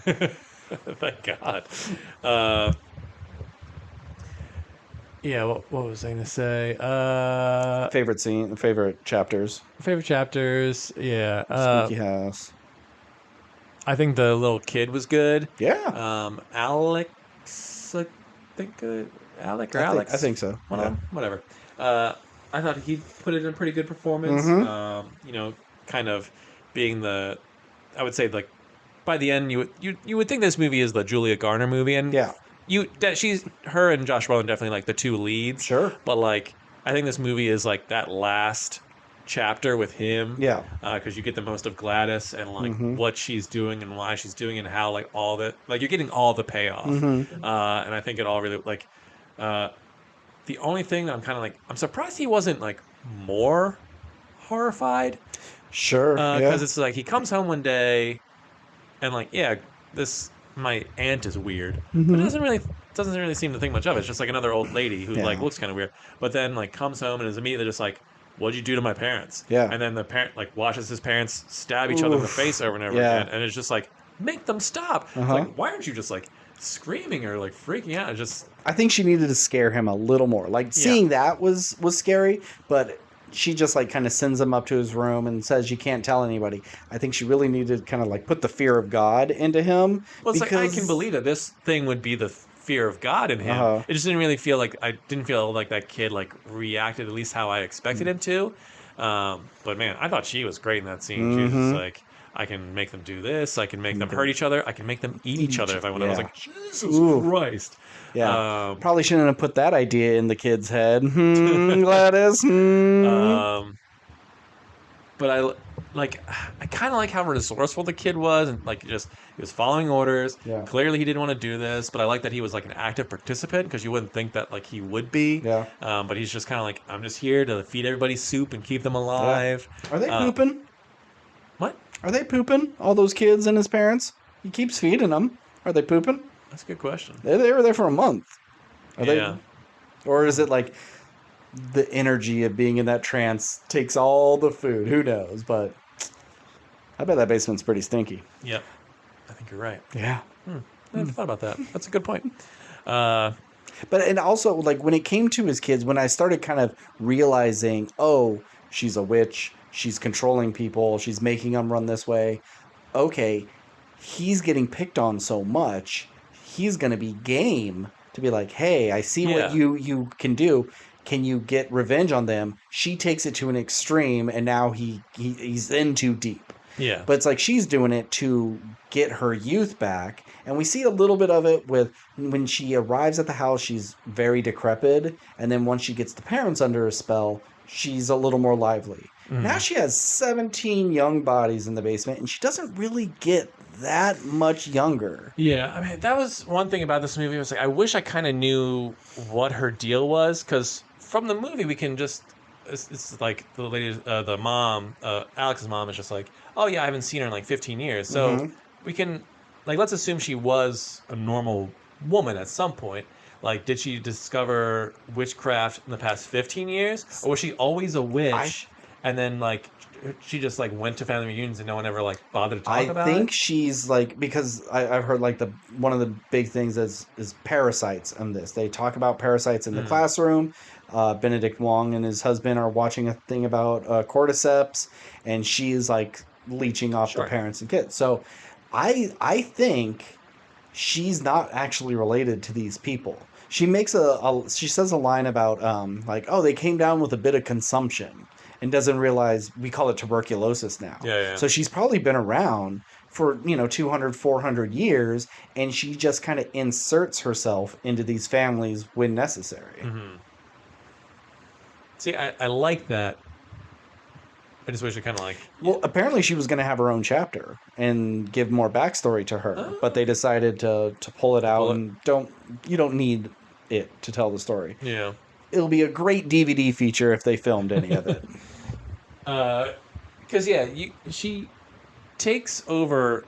S2: Thank God. Yeah, what was I going to say?
S1: Favorite scene, favorite chapters.
S2: Favorite chapters. Yeah.
S1: Spooky house.
S2: I think the little kid was good.
S1: Yeah.
S2: Alex, I think, Alec or Alex.
S1: I think so.
S2: One of them, whatever. I thought he put in a pretty good performance.
S1: Mm-hmm.
S2: You know, kind of being the, I would say, like, by the end, you would think this movie is the Julia Garner movie, and
S1: Yeah.
S2: her and Josh Brolin definitely like the two leads.
S1: Sure.
S2: But like, I think this movie is like that last chapter with him.
S1: Yeah.
S2: Because you get the most of Gladys and like
S1: Mm-hmm.
S2: what she's doing and why she's doing it and how like all the like you're getting all the payoff.
S1: Mm-hmm.
S2: And I think it all really like. The only thing that I'm kind of like, I'm surprised he wasn't like more horrified.
S1: Sure.
S2: Because it's like he comes home one day, and like, yeah, my aunt is weird, but it doesn't really seem to think much of it. It's just like another old lady who like looks kind of weird, but then like comes home and is immediately just like, "What'd you do to my parents?"
S1: Yeah.
S2: And then the parent like watches his parents stab each other in the face over and over again, and it's just like, make them stop. It's like, why aren't you just like screaming or like freaking out? It just,
S1: I think she needed to scare him a little more. Like seeing that was scary, but she just like kind of sends him up to his room and says you can't tell anybody. I think she really needed to kind of like put the fear of God into him.
S2: well, it's like I can believe that this thing would be the fear of God in him. It just didn't really feel like I didn't feel like that kid like reacted at least how I expected him to. But man, I thought she was great in that scene. She was just like, I can make them do this. I can make them hurt each other. I can make them eat each other if I want. I was like, Jesus Christ.
S1: Yeah. Probably shouldn't have put that idea in the kid's head. Gladys.
S2: But I kind of like how resourceful the kid was, and like just he was following orders.
S1: Yeah.
S2: Clearly, he didn't want to do this, but I like that he was like an active participant because you wouldn't think that like he would be.
S1: Yeah.
S2: But he's just kind of like, I'm just here to feed everybody soup and keep them alive.
S1: Yeah. Are they pooping?
S2: What?
S1: Are they pooping? All those kids and his parents? He keeps feeding them. Are they pooping?
S2: That's a good question.
S1: They were there for a month. Are
S2: yeah.
S1: they? Or is it like the energy of being in that trance takes all the food? Who knows? But I bet that basement's pretty stinky.
S2: Yep. I think you're right.
S1: Yeah.
S2: I never thought about that. That's a good point.
S1: And also, like, when it came to his kids, when I started kind of realizing, oh, she's a witch, she's controlling people, she's making them run this way. Okay, he's getting picked on so much, he's going to be game to be like, hey, I see what you can do. Can you get revenge on them? She takes it to an extreme, and now he's in too deep.
S2: Yeah.
S1: But it's like she's doing it to get her youth back. And we see a little bit of it with when she arrives at the house, she's very decrepit. And then once she gets the parents under a spell, she's a little more lively. Now she has 17 young bodies in the basement, and she doesn't really get that much younger.
S2: Yeah, I mean, that was one thing about this movie. I was like, I wish I kind of knew what her deal was, because from the movie we can just, it's like the lady, the mom, Alex's mom is just like, oh yeah, I haven't seen her in like 15 years. So we can, like, let's assume she was a normal woman at some point. Like, did she discover witchcraft in the past 15 years? Or was she always a witch? And then, like, she just, like, went to family reunions and no one ever, like, bothered to talk about it?
S1: I think she's, like, because I've heard, like, one of the big things is parasites in this. They talk about parasites in the classroom. Benedict Wong and his husband are watching a thing about cordyceps, and she's, like, leeching off the parents and kids. So I think she's not actually related to these people. She makes she says a line about, like, oh, they came down with a bit of consumption. And doesn't realize we call it tuberculosis now.
S2: Yeah.
S1: So she's probably been around for, 200, 400 years, and she just kind of inserts herself into these families when necessary.
S2: See, I like that. I just wish I kind of like...
S1: Well, apparently she was going to have her own chapter and give more backstory to her, but they decided to pull it out and you don't need it to tell the story.
S2: Yeah.
S1: It'll be a great DVD feature if they filmed any of it.
S2: Because she takes over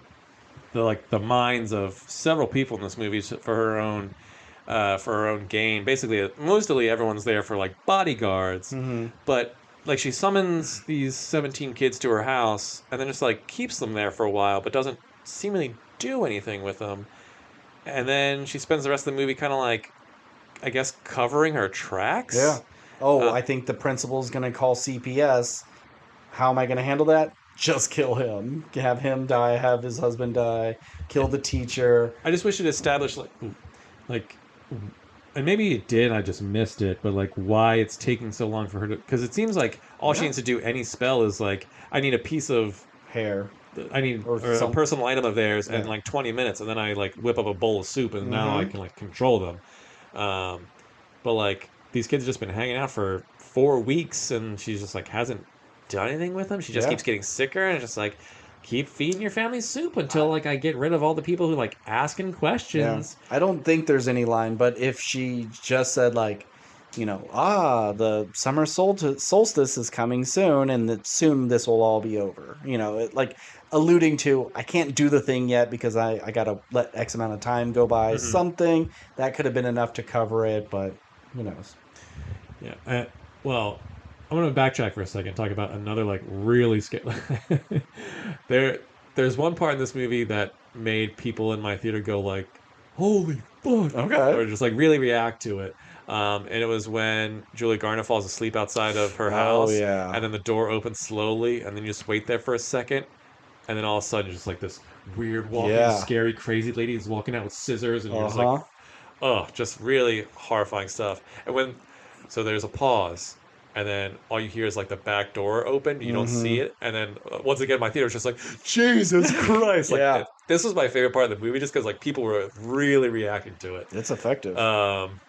S2: the minds of several people in this movie for her own gain. Basically, mostly everyone's there for like bodyguards, but like she summons these 17 kids to her house and then just like keeps them there for a while, but doesn't seemingly do anything with them. And then she spends the rest of the movie kind of like, I guess, covering her
S1: Yeah.
S2: tracks.
S1: Oh,
S2: Uh,
S1: I think the principal's going to call CPS. How am I going to handle that? Just kill him. Have him die, have his husband die, kill the teacher.
S2: I just wish it established like, and maybe it did. I just missed it, but like why it's taking so long for her to? Because it seems like all she
S1: Yeah.
S2: needs to do any spell is like, I need a piece of
S1: Hair.
S2: I need
S1: Or
S2: or a
S1: some.
S2: personal item of theirs in
S1: Yeah.
S2: like 20 minutes, and then I like whip up a bowl of soup, and now I
S1: Mm-hmm.
S2: can like control them. Um, but like these kids have just been hanging out for 4 weeks, and she's just like hasn't done anything with them. She just
S1: Yeah.
S2: keeps getting sicker, and it's just like keep feeding your family soup until like I get rid of all the people who like asking
S1: Yeah.
S2: questions.
S1: I don't think there's any line, but if she just said, like, the summer solstice is coming soon, and that soon this will all be over. Like alluding to, I can't do the thing yet because I got to let X amount of time go by.
S2: Hmm.
S1: Something that could have been enough to cover it, but who knows?
S2: Yeah. Well, I'm gonna backtrack for a second. Talk about another like really scary. there, there's one part in this movie that made people in my theater go like, "Holy fuck!"
S1: Okay.
S2: or just like really react to it. And it was when Julie Garner falls asleep outside of her
S1: Oh,
S2: house,
S1: yeah.
S2: and then the door opens slowly, and then you just wait there for a second, and then all of a sudden, just like this weird walking,
S1: Yeah.
S2: scary, crazy lady is walking out with scissors, and you're
S1: Uh
S2: just like,
S1: huh.
S2: oh, just really horrifying stuff. And so there's a pause, and then all you hear is like the back door open. You don't see
S1: Mm
S2: it, and then once again, my theater was just like, Jesus Christ!
S1: hmm. Yeah.
S2: This was my favorite part of the movie, just because like people were really reacting to it.
S1: It's effective.
S2: Um,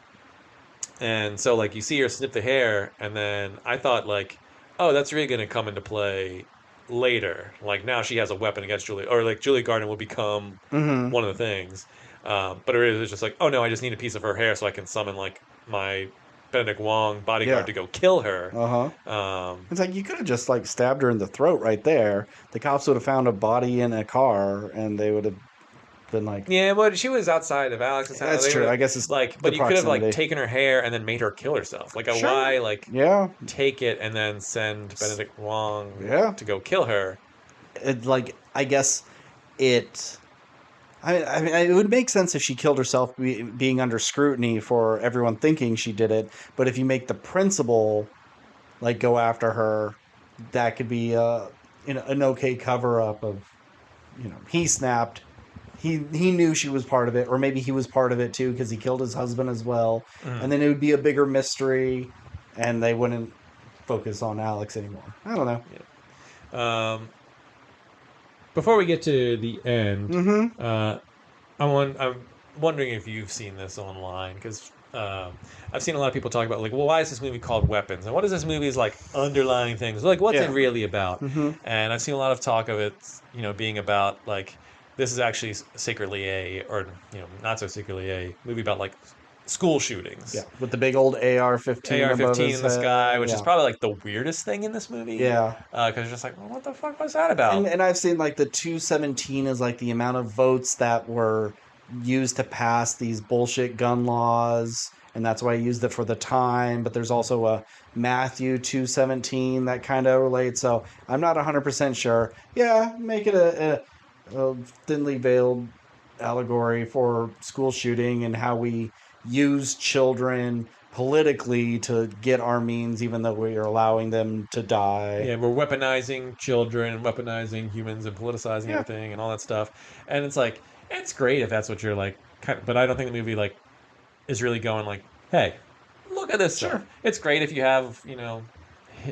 S2: and so like you see her snip the hair, and then I thought like, oh, that's really gonna come into play later. Like now she has a weapon against Julie, or like Julie Garden will become
S1: Mm
S2: one of the things. But it is just like, oh no, I just need a piece of her hair so I can summon like my Benedict Wong
S1: hmm.
S2: bodyguard
S1: Yeah.
S2: to go kill her.
S1: Uh huh.
S2: Um,
S1: It's like you could have just like stabbed her in the throat right there. The cops would have found a body in a car, and they would have been like,
S2: yeah, but she was outside of Alex's house.
S1: "That's
S2: They
S1: true.
S2: would
S1: I guess it's
S2: like,
S1: the
S2: but you could have like
S1: proximity."
S2: taken her hair and then made her kill herself. Like,
S1: Sure.
S2: why like
S1: Yeah.
S2: take it and then send Benedict Wong
S1: Yeah.
S2: to go kill her?
S1: Like I guess it. I mean, it would make sense if she killed herself being under scrutiny for everyone thinking she did it. But if you make the principal like go after her, that could be an okay cover up of he snapped. He knew she was part of it, or maybe he was part of it too because he killed his husband as well.
S2: Mm.
S1: And then it would be a bigger mystery, and they wouldn't focus on Alex anymore. I don't know.
S2: Um, Before we get to the end,
S1: Mm-hmm.
S2: uh, I'm wondering if you've seen this online because I've seen a lot of people talk about like, well, why is this movie called Weapons, and what is this movie's like underlying things? Like, what's it
S1: Yeah.
S2: really about?
S1: Mm-hmm.
S2: And I've seen a lot of talk of it, being about like this is actually secretly or not so secretly a movie about like school shootings.
S1: Yeah. With the big old AR-15 above
S2: AR-15
S1: his
S2: in the
S1: head.
S2: sky, which is
S1: Yeah.
S2: probably like the weirdest thing in this movie.
S1: Yeah.
S2: Because you're just like, well, what the fuck was that
S1: And
S2: about?
S1: and I've seen like the 217 is like the amount of votes that were used to pass these bullshit gun laws, and that's why I used it for the time. But there's also a Matthew 217 that kind of relates. So I'm not 100% sure. Yeah, make it a thinly veiled allegory for school shooting and how we use children politically to get our means, even though we are allowing them to die.
S2: Yeah, we're weaponizing children and weaponizing humans and politicizing
S1: Yeah.
S2: everything and all that stuff. And it's like, it's great if that's what you're like, but I don't think the movie like is really going like, hey, look at this
S1: Sure.
S2: stuff. It's great if you have hidden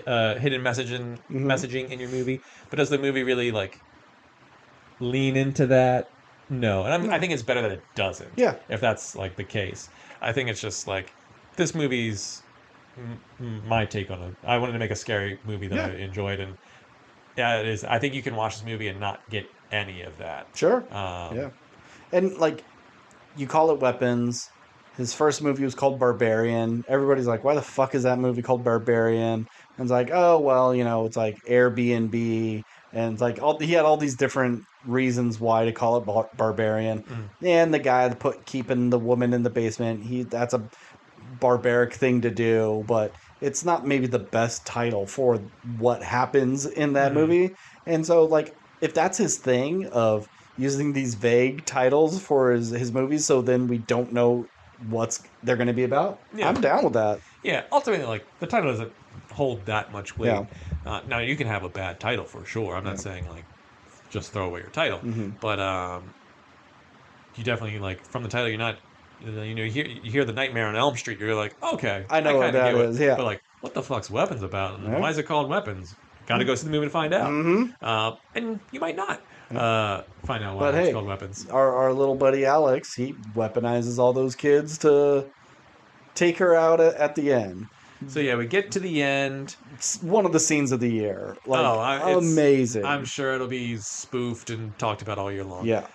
S1: Mhm.
S2: messaging in your movie, but does the movie really like lean into that? No, and I
S1: No.
S2: think it's better that it doesn't.
S1: Yeah.
S2: If that's like the case, I think it's just like this movie's my take on it. I wanted to make a scary movie that
S1: Yeah.
S2: I enjoyed, and yeah, it is. I think you can watch this movie and not get any of that.
S1: Sure.
S2: Um,
S1: Yeah. And like you call it Weapons. His first movie was called Barbarian. Everybody's like, why the fuck is that movie called Barbarian? And it's like, oh well, it's like Airbnb, and it's like he had all these different reasons why to call it Barbarian.
S2: mm,
S1: And the guy that keeping the woman in the basement, that's a barbaric thing to do, but it's not maybe the best title for what happens in that movie. And so, like, if that's his thing of using these vague titles for his movies, so then we don't know what they're going to be about,
S2: Yeah.
S1: I'm down with that.
S2: Yeah, ultimately, like, the title doesn't hold that much weight.
S1: Yeah.
S2: Now, you can have a bad title for sure. I'm not
S1: Yeah.
S2: saying, like, just throw away your title.
S1: Mhm.
S2: But you definitely, like, from the title, you're not, you hear the Nightmare on Elm Street, you're like, okay,
S1: I know what
S2: kind of
S1: that
S2: get
S1: is, yeah.
S2: But, like, what the fuck's Weapons about? And
S1: Yeah.
S2: why is it called Weapons? Gotta go see the movie to find out.
S1: Mm-hmm.
S2: And you might not find out why
S1: But
S2: it's
S1: hey,
S2: called Weapons.
S1: our little buddy Alex, he weaponizes all those kids to take her out at the end.
S2: So, yeah, we get to the end.
S1: It's one of the scenes of the year. Like,
S2: It's
S1: amazing.
S2: I'm sure it'll be spoofed and talked about all year long.
S1: Yeah.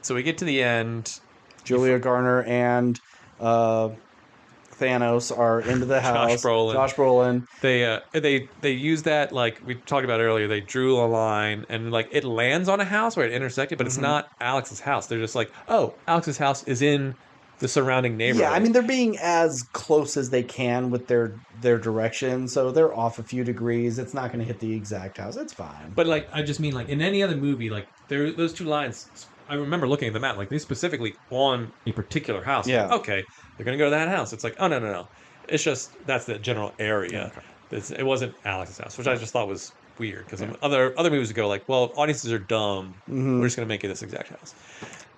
S2: So we get to the end.
S1: Julia Garner and Thanos are into the house. Josh Brolin.
S2: They use that, like we talked about earlier. They drew a line and, like, it lands on a house where it intersected, but it's not Alex's house. They're just like, oh, Alex's house is in the surrounding neighborhood.
S1: Yeah, I mean, they're being as close as they can with their direction, so they're off a few degrees. It's not going to hit the exact house. It's fine.
S2: But, like, I just mean, like, in any other movie, like, those two lines. I remember looking at the map, like, they specifically on a particular house.
S1: Yeah.
S2: Like, okay, they're gonna go to that house. It's like, oh, no. It's just that's the general area.
S1: Okay.
S2: It wasn't Alex's house, which I just thought was weird because other movies would go like, well, audiences are dumb. We're just gonna make it this exact house.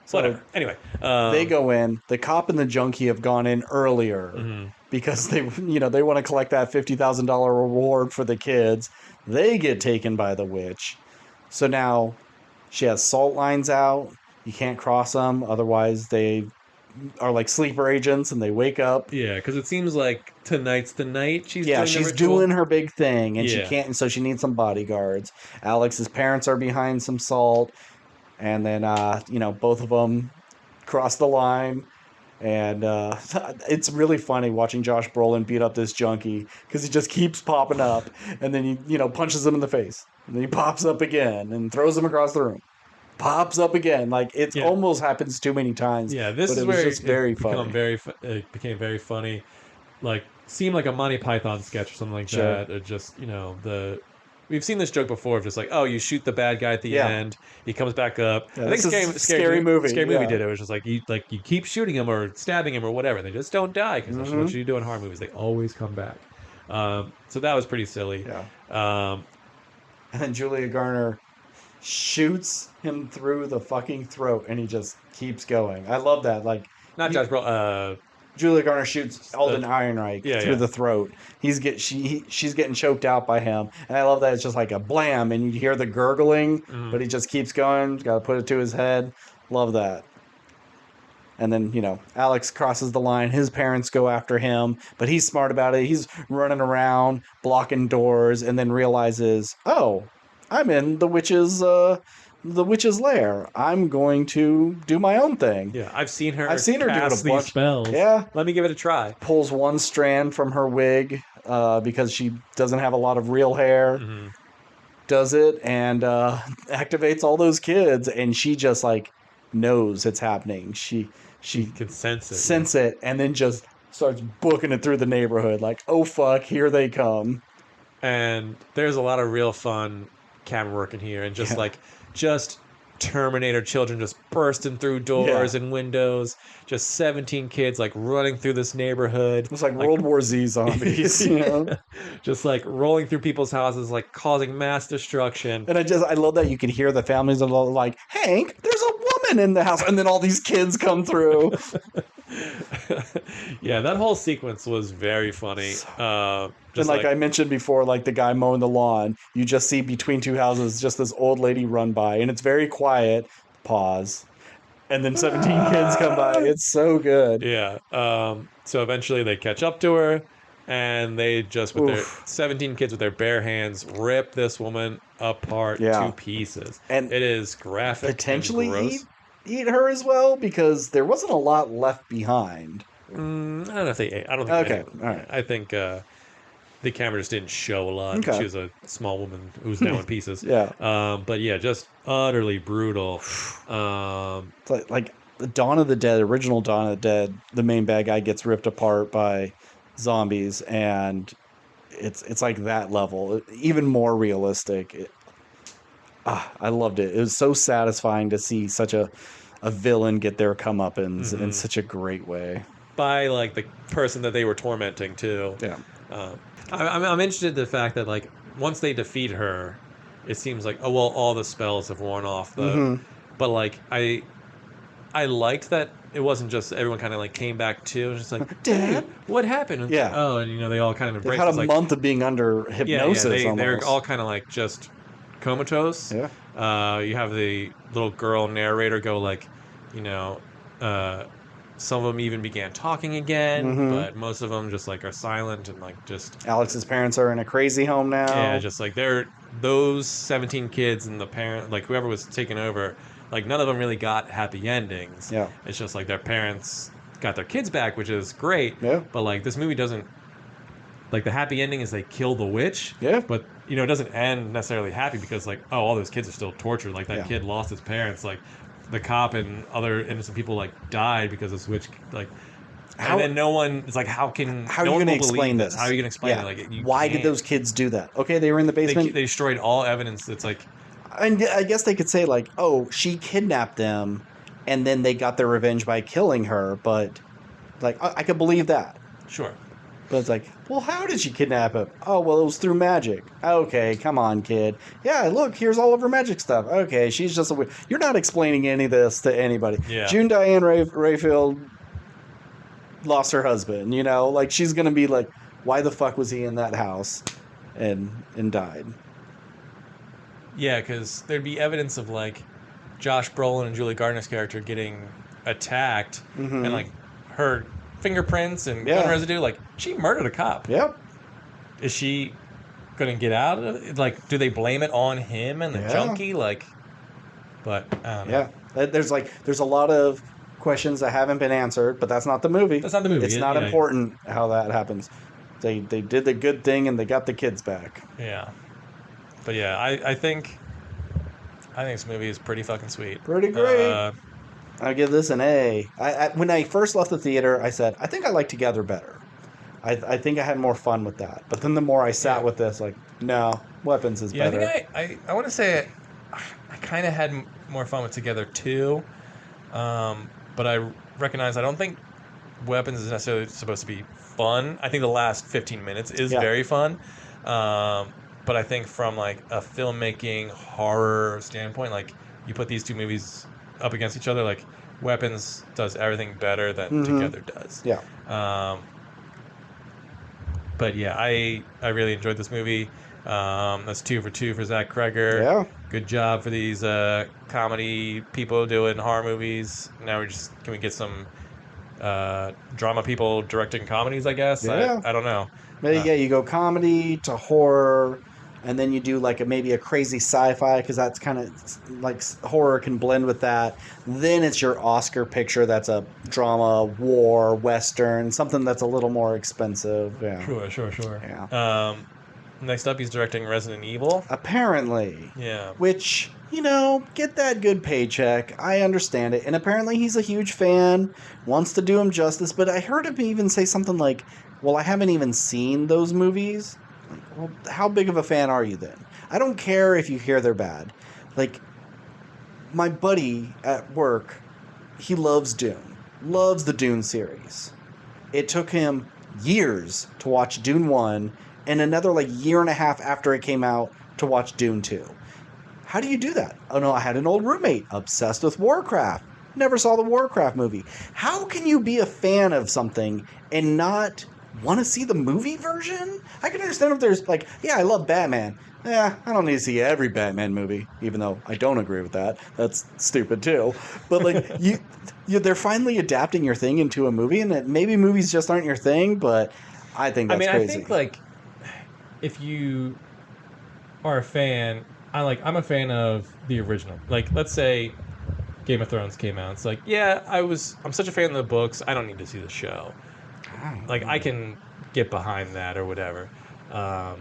S2: So whatever. Anyway,
S1: they go in. The cop and the junkie have gone in earlier because they want to collect that $50,000 reward for the kids. They get taken by the witch. So now she has salt lines out. You can't cross them, otherwise they are like sleeper agents and they wake up.
S2: Yeah, because it seems like tonight's the night she's
S1: doing her big thing, and she can't, and so she needs some bodyguards. Alex's parents are behind some salt, and then both of them cross the line. And it's really funny watching Josh Brolin beat up this junkie because he just keeps popping up, and then he punches him in the face, and then he pops up again and throws him across the room. Pops up again, like it almost happens too many times.
S2: Yeah, this is where
S1: just very funny.
S2: It became very funny, like seemed like a Monty Python sketch or something like that. Or just we've seen this joke before of just like, oh, you shoot the bad guy at the end, he comes back up.
S1: Yeah, I think Scary Movie
S2: did it. It was just like you keep shooting him or stabbing him or whatever, they just don't die because that's what you do in horror movies. They always come back. So that was pretty silly.
S1: Yeah. And then Julia Garner shoots him through the fucking throat, and he just keeps going. I love that. Like,
S2: not Josh Brolin.
S1: Julia Garner shoots Alden Ehrenreich through the throat. She's getting choked out by him, and I love that it's just like a blam, and you hear the gurgling, but he just keeps going. Got to put it to his head. Love that. And then, Alex crosses the line. His parents go after him, but he's smart about it. He's running around, blocking doors, and then realizes, oh, I'm in the witch's lair. I'm going to do my own thing.
S2: Yeah, I've seen her
S1: do it a bunch.
S2: Spells.
S1: Yeah.
S2: Let me give it a try.
S1: Pulls one strand from her wig because she doesn't have a lot of real hair. Does it and activates all those kids, and she just like knows it's happening. She
S2: can
S1: sense it, and then just starts booking it through the neighborhood like, oh fuck, here they come.
S2: And there's a lot of real fun camera work in here, and just Terminator children just bursting through doors and windows, just 17 kids like running through this neighborhood.
S1: It's like World War Z zombies,
S2: just like rolling through people's houses, like causing mass destruction.
S1: And I love that you can hear the families are like, Hank, there's a woman in the house, and then all these kids come through.
S2: Yeah, that whole sequence was very funny.
S1: And like I mentioned before, like the guy mowing the lawn, you just see between two houses just this old lady run by, and it's very quiet. Pause. And then 17 kids come by. It's so good.
S2: Yeah. So eventually they catch up to her, and they just, with their 17 kids with their bare hands, rip this woman apart to pieces. And it is graphic.
S1: Potentially
S2: and gross.
S1: Eat her as well, because there wasn't a lot left behind.
S2: I don't know if they ate. I don't think
S1: they ate. All right.
S2: I think the camera just didn't show a lot.
S1: Okay.
S2: She was a small woman who's now in pieces. But yeah, just utterly brutal.
S1: It's like the Dawn of the Dead, original Dawn of the Dead, the main bad guy gets ripped apart by zombies, and it's like that level, even more realistic. I loved it. It was so satisfying to see such a villain get their comeuppance in such a great way.
S3: By like the person that they were tormenting too.
S1: Yeah.
S3: I'm interested in the fact that like once they defeat her, it seems like, oh well, all the spells have worn off. But like I liked that it wasn't just everyone kind of like came back to. It was just like,
S1: Dad?
S3: "Hey, what happened?" And
S1: Yeah.
S3: oh, and they all kind of
S1: They've
S3: embraced.
S1: had a
S3: It's like,
S1: month of being under hypnosis.
S3: they're
S1: almost.
S3: all kind of like just comatose.
S1: Yeah.
S3: You have the little girl narrator go like, some of them even began talking again, but most of them just like are silent and like just.
S1: Alex's parents are in a crazy home now.
S3: Yeah, just like those 17 kids and the parent, like whoever was taking over, like none of them really got happy endings.
S1: Yeah.
S3: It's just like their parents got their kids back, which is great.
S1: Yeah.
S3: But like this movie doesn't, like the happy ending is they kill the witch.
S1: Yeah.
S3: But it doesn't end necessarily happy because like, oh, all those kids are still tortured. Like that kid lost his parents. Like the cop and other innocent people like died because this witch like. And then no one is like, how are you
S1: going to explain this?
S3: How are you going to explain it? Like,
S1: why did those kids do that? Okay, they were in the basement.
S3: They destroyed all evidence. That's like,
S1: and I guess they could say like, oh, she kidnapped them, and then they got their revenge by killing her. But like, I could believe that.
S3: Sure.
S1: But it's like, well, how did she kidnap him? Oh, well, it was through magic. Okay, come on, kid. Yeah, look, here's all of her magic stuff. Okay, she's just you're not explaining any of this to anybody.
S3: Yeah.
S1: June Diane Rayfield lost her husband, like she's gonna be like, why the fuck was he in that house and died?
S3: Yeah, because there'd be evidence of like Josh Brolin and Julie Gardner's character getting attacked and like her fingerprints and gun residue. Like she murdered a cop.
S1: Yep.
S3: Is she gonna get out of it? Like, do they blame it on him and the junkie? Like, but I don't know.
S1: Yeah, there's a lot of questions that haven't been answered, but that's not the movie.
S3: That's not the movie.
S1: It's not important how that happens. They did the good thing and they got the kids back.
S3: Yeah. But yeah, I think this movie is pretty fucking sweet.
S1: Pretty great. I'll give this an A. When I first left the theater, I said, I think I like Together better. I think I had more fun with that. But then the more I sat with this, like, no, Weapons is better.
S3: I think I want to say I kind of had more fun with Together too. But I recognize I don't think Weapons is necessarily supposed to be fun. I think the last 15 minutes is very fun. But I think from like a filmmaking horror standpoint, like you put these two movies up against each other, like Weapons does everything better than Together does.
S1: Yeah.
S3: But yeah, I really enjoyed this movie. That's 2 for 2 for Zach Kreger.
S1: Yeah.
S3: Good job for these comedy people doing horror movies. Now can we get some drama people directing comedies, I guess?
S1: Yeah.
S3: I don't know.
S1: Maybe, you go comedy to horror, and then you do like maybe a crazy sci-fi, because that's kind of like horror can blend with that. Then it's your Oscar picture that's a drama, war, western, something that's a little more expensive. Yeah.
S3: Sure.
S1: Yeah.
S3: Next up, he's directing Resident Evil.
S1: Apparently.
S3: Yeah.
S1: Which, get that good paycheck. I understand it. And apparently he's a huge fan, wants to do him justice. But I heard him even say something like, well, I haven't even seen those movies. Like, well, how big of a fan are you then? I don't care if you hear they're bad. Like, my buddy at work, he loves Dune. Loves the Dune series. It took him years to watch Dune 1 and another like year and a half after it came out to watch Dune 2. How do you do that? Oh no, I had an old roommate obsessed with Warcraft. Never saw the Warcraft movie. How can you be a fan of something and not want to see the movie version? I can understand if there's like, I love Batman. I don't need to see every Batman movie, even though I don't agree with that. That's stupid too. But like they're finally adapting your thing into a movie, and maybe movies just aren't your thing, but I think that's crazy.
S3: I think like if you are a fan, I'm a fan of the original. Like, let's say Game of Thrones came out. It's like, I'm such a fan of the books, I don't need to see the show. Like, I can get behind that or whatever. I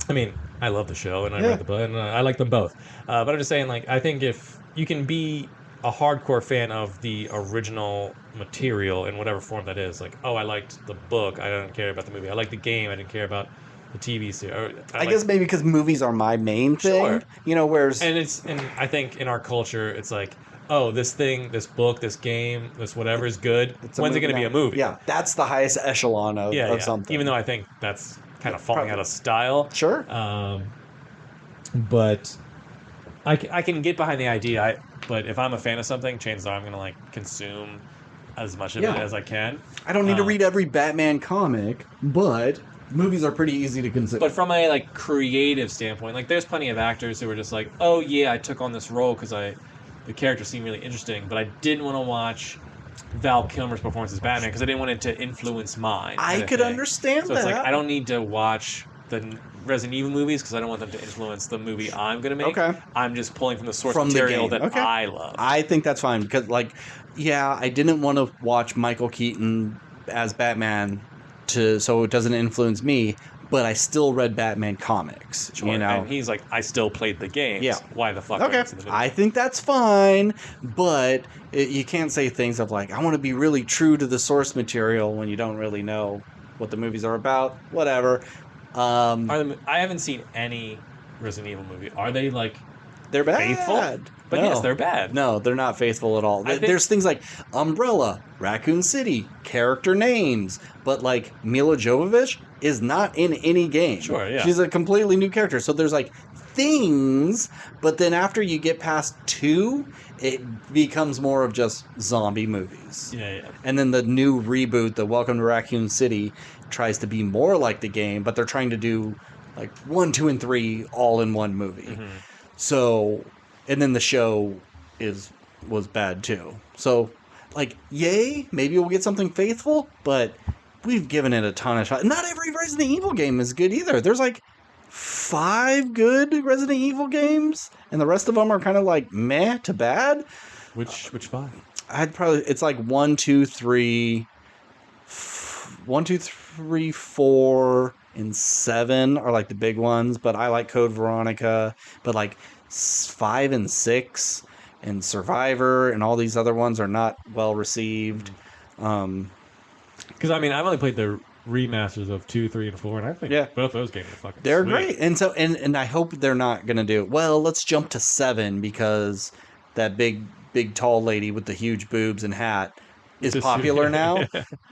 S3: mean, I love the show and I read the book and I like them both. But I'm just saying, like, I think if you can be a hardcore fan of the original material in whatever form that is. Like, oh, I liked the book. I don't care about the movie. I liked the game. I didn't care about the TV series.
S1: I guess maybe because movies are my main thing.
S3: Sure.
S1: You know, whereas
S3: And I think in our culture, it's like, oh, this thing, this book, this game, this whatever is good.
S1: it's a
S3: When's it
S1: movie
S3: going to be
S1: now.
S3: a movie?
S1: Yeah, that's the highest echelon of,
S3: Yeah, yeah.
S1: something.
S3: Even though I think that's kind of falling
S1: probably.
S3: out of style.
S1: Sure.
S3: But I can get behind the idea. But if I'm a fan of something, chances are I'm going to like consume as much of it as I can.
S1: I don't need to read every Batman comic, but movies are pretty easy to consume.
S3: But from a like creative standpoint, like there's plenty of actors who were just like, oh yeah, I took on this role because the character seemed really interesting, but I didn't want to watch Val Kilmer's performance as Batman because I didn't want it to influence mine.
S1: I could understand
S3: so
S1: that.
S3: So it's like I don't need to watch the Resident Evil movies because I don't want them to influence the movie I'm going to make.
S1: Okay.
S3: I'm just pulling from the source material that I love.
S1: I think that's fine because, like, yeah, I didn't want to watch Michael Keaton as Batman so it doesn't influence me, but I still read Batman comics.
S3: Sure.
S1: You know,
S3: and he's like, I still played the games.
S1: Yeah.
S3: Why the fuck?
S1: Okay, I think that's fine, but you can't say things of like, I want to be really true to the source material when you don't really know what the movies are about. Whatever.
S3: I haven't seen any Resident Evil movie. Are they like
S1: they're bad?
S3: Faithful? But
S1: no.
S3: yes, they're bad.
S1: No, they're not faithful at all. There's things like Umbrella, Raccoon City, character names, but like Mila Jovovich is not in any game.
S3: Sure, yeah.
S1: She's a completely new character. So there's like things, but then after you get past 2, it becomes more of just zombie movies.
S3: Yeah, yeah.
S1: And then the new reboot, the Welcome to Raccoon City, tries to be more like the game, but they're trying to do like 1, 2, and 3 all in one movie.
S3: Mm-hmm.
S1: So, and then the show was bad too. So, like, yay, maybe we'll get something faithful, but we've given it a ton of shots. Not every Resident Evil game is good either. There's like 5 good Resident Evil games, and the rest of them are kind of like meh to bad.
S3: Which 5?
S1: It's like 1, 2, 3, 4, and 7 are like the big ones, but I like Code Veronica, but like 5 and 6 and Survivor and all these other ones are not well received.
S3: Because I mean, I've only played the remasters of 2, 3, and 4, and I think both those games are fucking
S1: they're
S3: sweet.
S1: great. And so and I hope they're not gonna do, well, let's jump to 7 because that big tall lady with the huge boobs and hat is popular now.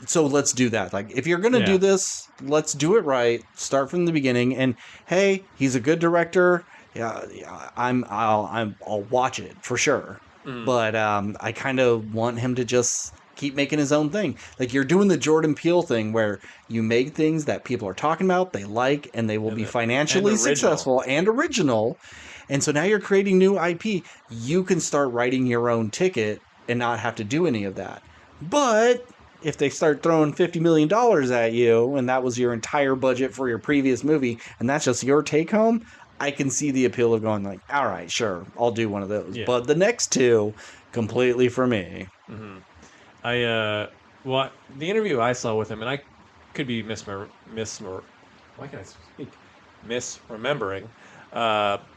S1: So let's do that. Like, if you're gonna do this, let's do it right. Start from the beginning. And hey, he's a good director. Yeah, I'll watch it for sure. But I kind of want him to just keep making his own thing. Like, you're doing the Jordan Peele thing where you make things that people are talking about, they like, and they will be financially successful and original. And so now you're creating new IP. You can start writing your own ticket and not have to do any of that. But if they start throwing $50 million at you and that was your entire budget for your previous movie and that's just your take home, I can see the appeal of going like, all right, sure, I'll do one of those. Yeah. But the next 2, completely for me.
S3: Mm-hmm. The interview I saw with him, and I could be misremembering,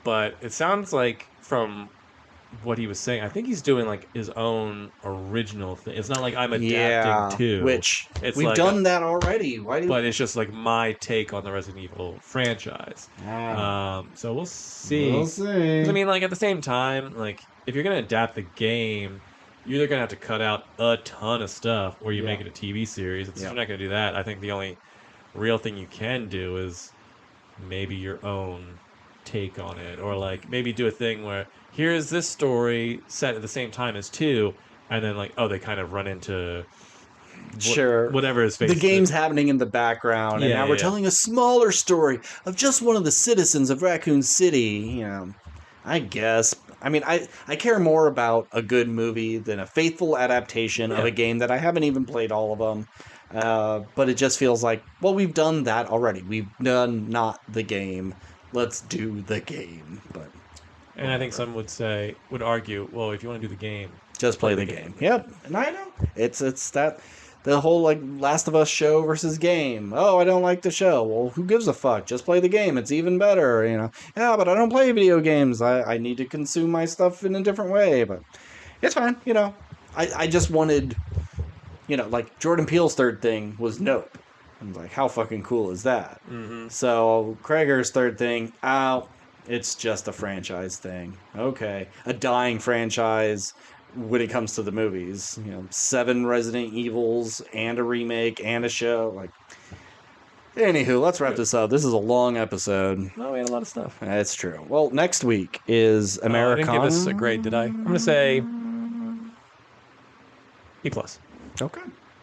S3: but it sounds like from what he was saying, I think he's doing like his own original thing. It's not like I'm adapting to,
S1: which
S3: it's
S1: we've
S3: like
S1: done that already.
S3: But it's just like my take on the Resident Evil franchise. So we'll see.
S1: We'll see.
S3: 'Cause I mean, like at the same time, like if you're gonna adapt the game, you're either gonna have to cut out a ton of stuff, or you make it a TV series. If you're not gonna do that, I think the only real thing you can do is maybe your own take on it, or like maybe do a thing where here's this story set at the same time as 2, and then like, oh, they kind of run into whatever is
S1: the game's happening in the background, and now we're telling a smaller story of just one of the citizens of Raccoon City. You know, I guess. I mean, I care more about a good movie than a faithful adaptation of a game that I haven't even played all of them. But it just feels like, well, we've done that already. We've done not the game. Let's do the game. But
S3: and I think some would argue, well, if you want to do the game,
S1: just play the game. Yep. And I know it's that the whole like Last of Us show versus game. Oh, I don't like the show. Well, who gives a fuck? Just play the game. It's even better, you know. Yeah, but I don't play video games. I need to consume my stuff in a different way. But It's fine. You know, I just wanted, you know, like Jordan Peele's third thing was Nope. I'm like, how fucking cool is that?
S2: Mm-hmm.
S1: So Krager's third thing, it's just a franchise thing. Okay, a dying franchise when it comes to the movies. You know, 7 Resident Evils and a remake and a show. Like, anywho, let's wrap this up. This is a long episode.
S2: No, we had a lot of stuff.
S1: That's true. Well, next week is
S2: I
S1: Americana.
S2: didn't give us a grade, did I? I'm gonna say E plus.
S1: Okay.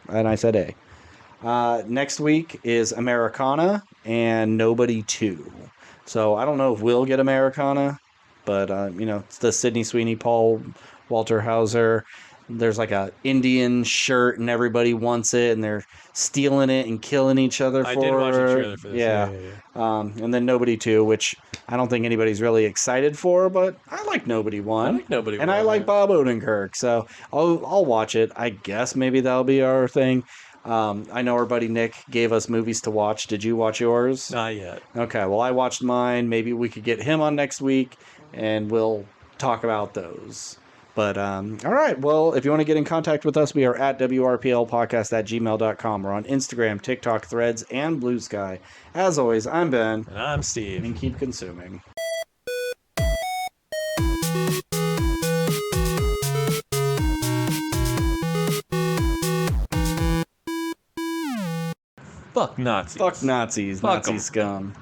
S1: And I said A. Next week is Americana and Nobody 2. So I don't know if we'll get Americana, but, you know, it's the Sydney Sweeney, Paul Walter Hauser. There's like a Indian shirt and everybody wants it and they're stealing it and killing each other for it.
S2: I did watch a trailer for this.
S1: Yeah. And then Nobody 2, which I don't think anybody's really excited for, but I like Nobody 1.
S2: I like Nobody
S1: and
S2: 1,
S1: I like
S2: yeah.
S1: Bob Odenkirk, so I'll watch it. I guess maybe that'll be our thing. I know our buddy Nick gave us movies to watch. Did you watch yours?
S2: Not yet.
S1: Okay, well, I watched mine. Maybe we could get him on next week, and we'll talk about those. But, all right, well, if you want to get in contact with us, we are at WRPLpodcast@gmail.com. We're on Instagram, TikTok, Threads, and Blue Sky. As always, I'm Ben.
S2: And I'm Steve.
S1: And keep consuming.
S2: Fuck Nazis.
S1: Fuck Nazis,
S2: Fuck
S1: Nazi
S2: 'em.
S1: scum.